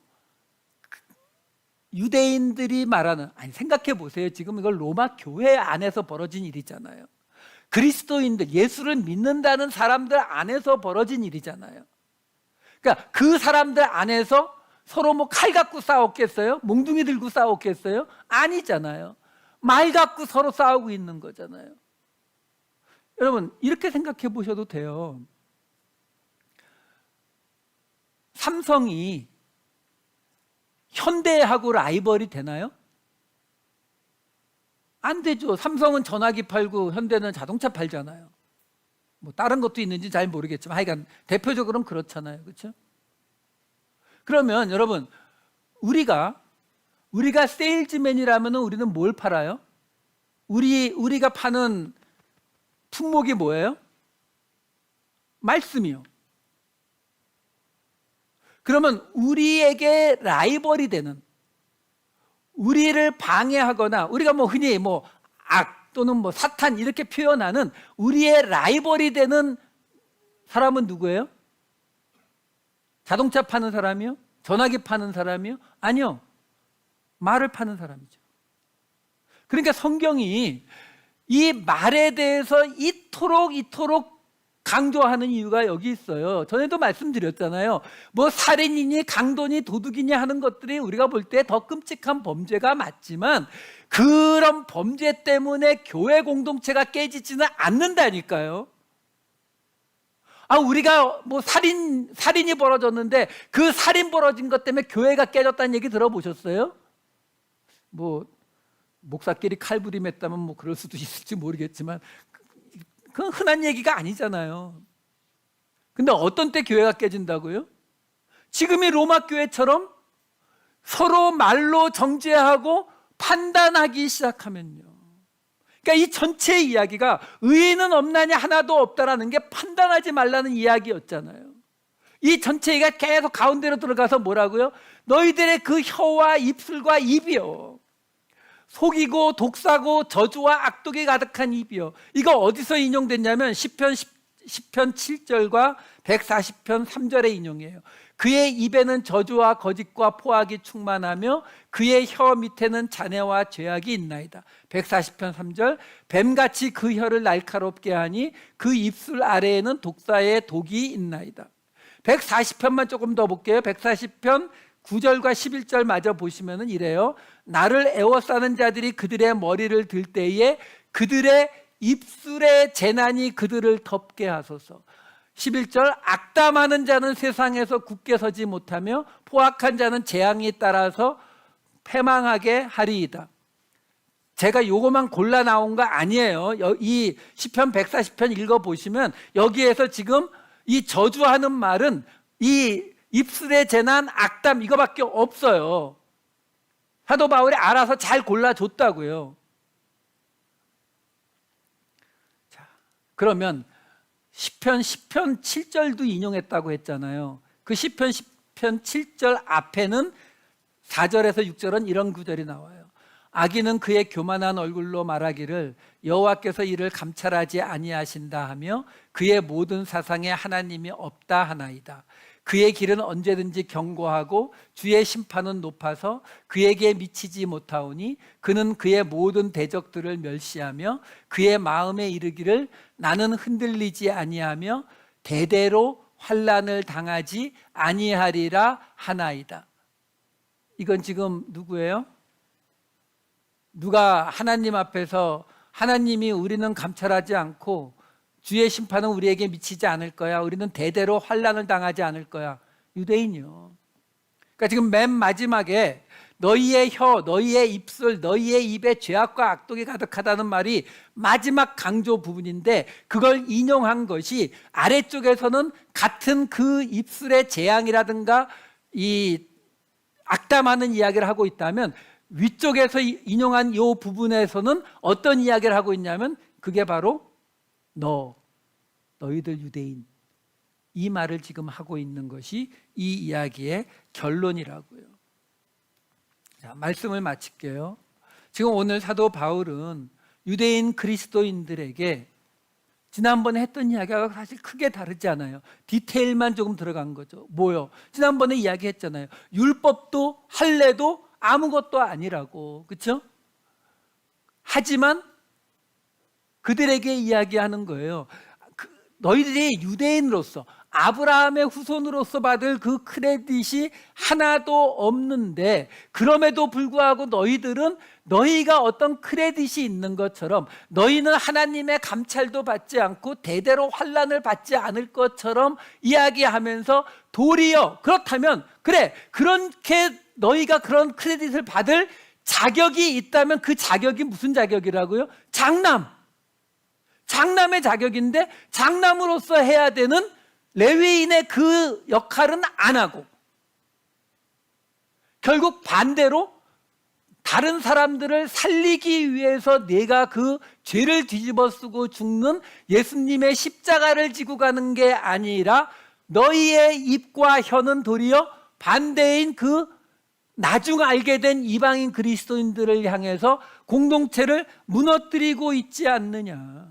유대인들이 말하는, 아니 생각해 보세요. 지금 이걸 로마 교회 안에서 벌어진 일이잖아요. 그리스도인들, 예수를 믿는다는 사람들 안에서 벌어진 일이잖아요. 그러니까 그 사람들 안에서 서로 뭐 칼 갖고 싸웠겠어요? 몽둥이 들고 싸웠겠어요? 아니잖아요. 말 갖고 서로 싸우고 있는 거잖아요. 여러분, 이렇게 생각해 보셔도 돼요. 삼성이 현대하고 라이벌이 되나요? 안 되죠. 삼성은 전화기 팔고 현대는 자동차 팔잖아요. 뭐 다른 것도 있는지 잘 모르겠지만 하여간 대표적으로는 그렇잖아요. 그렇죠? 그러면 여러분, 우리가 세일즈맨이라면 우리는 뭘 팔아요? 우리가 파는 품목이 뭐예요? 말씀이요. 그러면 우리에게 라이벌이 되는, 우리를 방해하거나 우리가 뭐 흔히 뭐 악 또는 뭐 사탄 이렇게 표현하는 우리의 라이벌이 되는 사람은 누구예요? 자동차 파는 사람이요? 전화기 파는 사람이요? 아니요. 말을 파는 사람이죠. 그러니까 성경이 이 말에 대해서 이토록 강조하는 이유가 여기 있어요. 전에도 말씀드렸잖아요. 뭐 살인이니 강도니 도둑이니 하는 것들이 우리가 볼 때 더 끔찍한 범죄가 맞지만 그런 범죄 때문에 교회 공동체가 깨지지는 않는다니까요. 우리가 뭐 살인이 벌어졌는데 그 살인 벌어진 것 때문에 교회가 깨졌다는 얘기 들어보셨어요? 뭐 목사끼리 칼부림했다면 뭐 그럴 수도 있을지 모르겠지만 그건 흔한 얘기가 아니잖아요. 근데 어떤 때 교회가 깨진다고요? 지금의 로마 교회처럼 서로 말로 정죄하고 판단하기 시작하면요. 그러니까 이 전체 이야기가 의인은 없나니 하나도 없다라는 게 판단하지 말라는 이야기였잖아요. 이 전체 얘기가 계속 가운데로 들어가서 뭐라고요? 너희들의 그 혀와 입술과 입이요, 속이고 독사고 저주와 악독이 가득한 입이요. 이거 어디서 인용됐냐면 시편 7절과 140편 3절의 인용이에요. 그의 입에는 저주와 거짓과 포악이 충만하며 그의 혀 밑에는 잔해와 죄악이 있나이다. 140편 3절, 뱀같이 그 혀를 날카롭게 하니 그 입술 아래에는 독사의 독이 있나이다. 140편만 조금 더 볼게요. 140편 9절과 11절 마저 보시면 이래요. 나를 애워싸는 자들이 그들의 머리를 들 때에 그들의 입술의 재난이 그들을 덮게 하소서. 11절, 악담하는 자는 세상에서 굳게 서지 못하며 포악한 자는 재앙이 따라서 패망하게 하리이다. 제가 요거만 골라 나온 거 아니에요. 이 시편 140편 읽어보시면 여기에서 지금 이 저주하는 말은 이 입술의 재난, 악담 이거밖에 없어요. 사도 바울이 알아서 잘 골라줬다고요. 자, 그러면 시편 7절도 인용했다고 했잖아요. 그 시편 7절 앞에는 4절에서 6절은 이런 구절이 나와요. 악인은 그의 교만한 얼굴로 말하기를 여호와께서 이를 감찰하지 아니하신다 하며 그의 모든 사상에 하나님이 없다 하나이다. 그의 길은 언제든지 견고하고 주의 심판은 높아서 그에게 미치지 못하오니 그는 그의 모든 대적들을 멸시하며 그의 마음에 이르기를 나는 흔들리지 아니하며 대대로 환난을 당하지 아니하리라 하나이다. 이건 지금 누구예요? 누가 하나님 앞에서 하나님이 우리는 감찰하지 않고 주의 심판은 우리에게 미치지 않을 거야, 우리는 대대로 환난을 당하지 않을 거야. 유대인이요. 그러니까 지금 맨 마지막에 너희의 혀, 너희의 입술, 너희의 입에 죄악과 악독이 가득하다는 말이 마지막 강조 부분인데 그걸 인용한 것이 아래쪽에서는 같은 그 입술의 재앙이라든가 이 악담하는 이야기를 하고 있다면 위쪽에서 인용한 이 부분에서는 어떤 이야기를 하고 있냐면 그게 바로 너희들 유대인, 이 말을 지금 하고 있는 것이 이 이야기의 결론이라고요. 자, 말씀을 마칠게요. 지금 오늘 사도 바울은 유대인 그리스도인들에게 지난번에 했던 이야기가 사실 크게 다르지 않아요. 디테일만 조금 들어간 거죠. 뭐요? 지난번에 이야기했잖아요. 율법도 할례도 아무것도 아니라고. 그렇죠? 하지만 그들에게 이야기하는 거예요. 너희들이 유대인으로서 아브라함의 후손으로서 받을 그 크레딧이 하나도 없는데, 그럼에도 불구하고 너희들은 너희가 어떤 크레딧이 있는 것처럼, 너희는 하나님의 감찰도 받지 않고 대대로 환난을 받지 않을 것처럼 이야기하면서, 도리어 그렇다면, 그래, 그렇게 너희가 그런 크레딧을 받을 자격이 있다면 그 자격이 무슨 자격이라고요? 장남의 자격인데, 장남으로서 해야 되는 레위인의 그 역할은 안 하고, 결국 반대로 다른 사람들을 살리기 위해서 내가 그 죄를 뒤집어 쓰고 죽는 예수님의 십자가를 지고 가는 게 아니라, 너희의 입과 혀는 도리어 반대인 그 나중 알게 된 이방인 그리스도인들을 향해서 공동체를 무너뜨리고 있지 않느냐.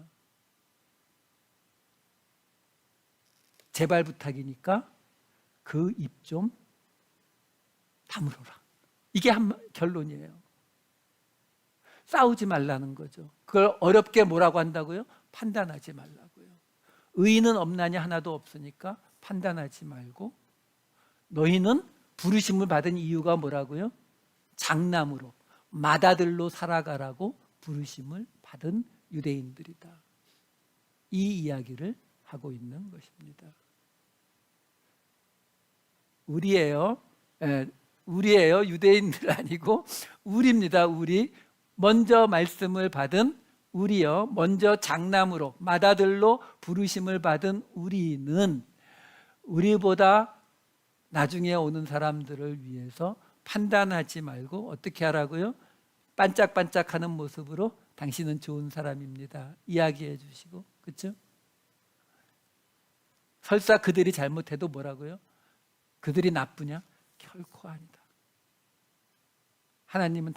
제발 부탁이니까 그 입 좀 다물어라. 이게 한 결론이에요. 싸우지 말라는 거죠. 그걸 어렵게 뭐라고 한다고요? 판단하지 말라고요. 의인은 없나니 하나도 없으니까 판단하지 말고, 너희는 부르심을 받은 이유가 뭐라고요? 장남으로, 맏아들로 살아가라고 부르심을 받은 유대인들이다. 이 이야기를 하고 있는 것입니다. 우리예요. 유대인들 아니고 우리입니다. 우리. 먼저 말씀을 받은 우리요. 먼저 장남으로, 맏아들로 부르심을 받은 우리는 우리보다 나중에 오는 사람들을 위해서 판단하지 말고 어떻게 하라고요? 반짝반짝하는 모습으로 당신은 좋은 사람입니다. 이야기해 주시고, 그렇죠? 설사 그들이 잘못해도 뭐라고요? 그들이 나쁘냐? 결코 아니다. 하나님은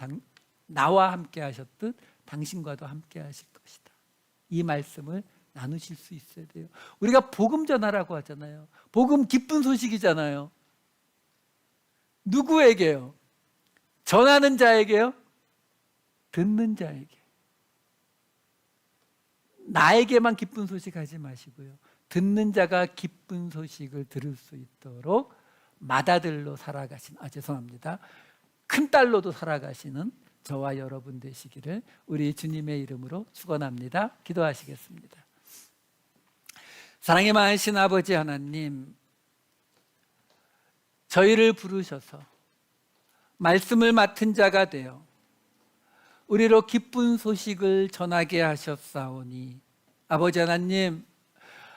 나와 함께 하셨듯 당신과도 함께 하실 것이다. 이 말씀을 나누실 수 있어야 돼요. 우리가 복음 전하라고 하잖아요. 복음 기쁜 소식이잖아요. 누구에게요? 전하는 자에게요? 듣는 자에게. 나에게만 기쁜 소식 하지 마시고요, 듣는 자가 기쁜 소식을 들을 수 있도록 맏아들로 살아가신, 큰딸로도 살아가시는 저와 여러분 되시기를 우리 주님의 이름으로 축원합니다. 기도하시겠습니다. 사랑이 많으신 아버지 하나님, 저희를 부르셔서 말씀을 맡은 자가 되어 우리로 기쁜 소식을 전하게 하셨사오니, 아버지 하나님,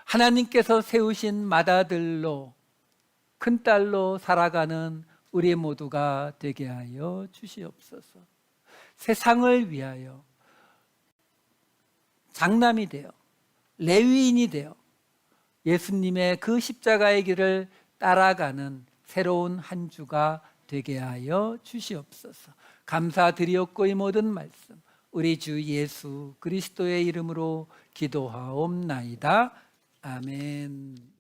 하나님께서 세우신 맏아들로, 큰딸로 살아가는 우리 모두가 되게 하여 주시옵소서. 세상을 위하여 장남이 되어 레위인이 되어 예수님의 그 십자가의 길을 따라가는 새로운 한 주가 되게 하여 주시옵소서. 감사드리옵고 이 모든 말씀 우리 주 예수 그리스도의 이름으로 기도하옵나이다. 아멘.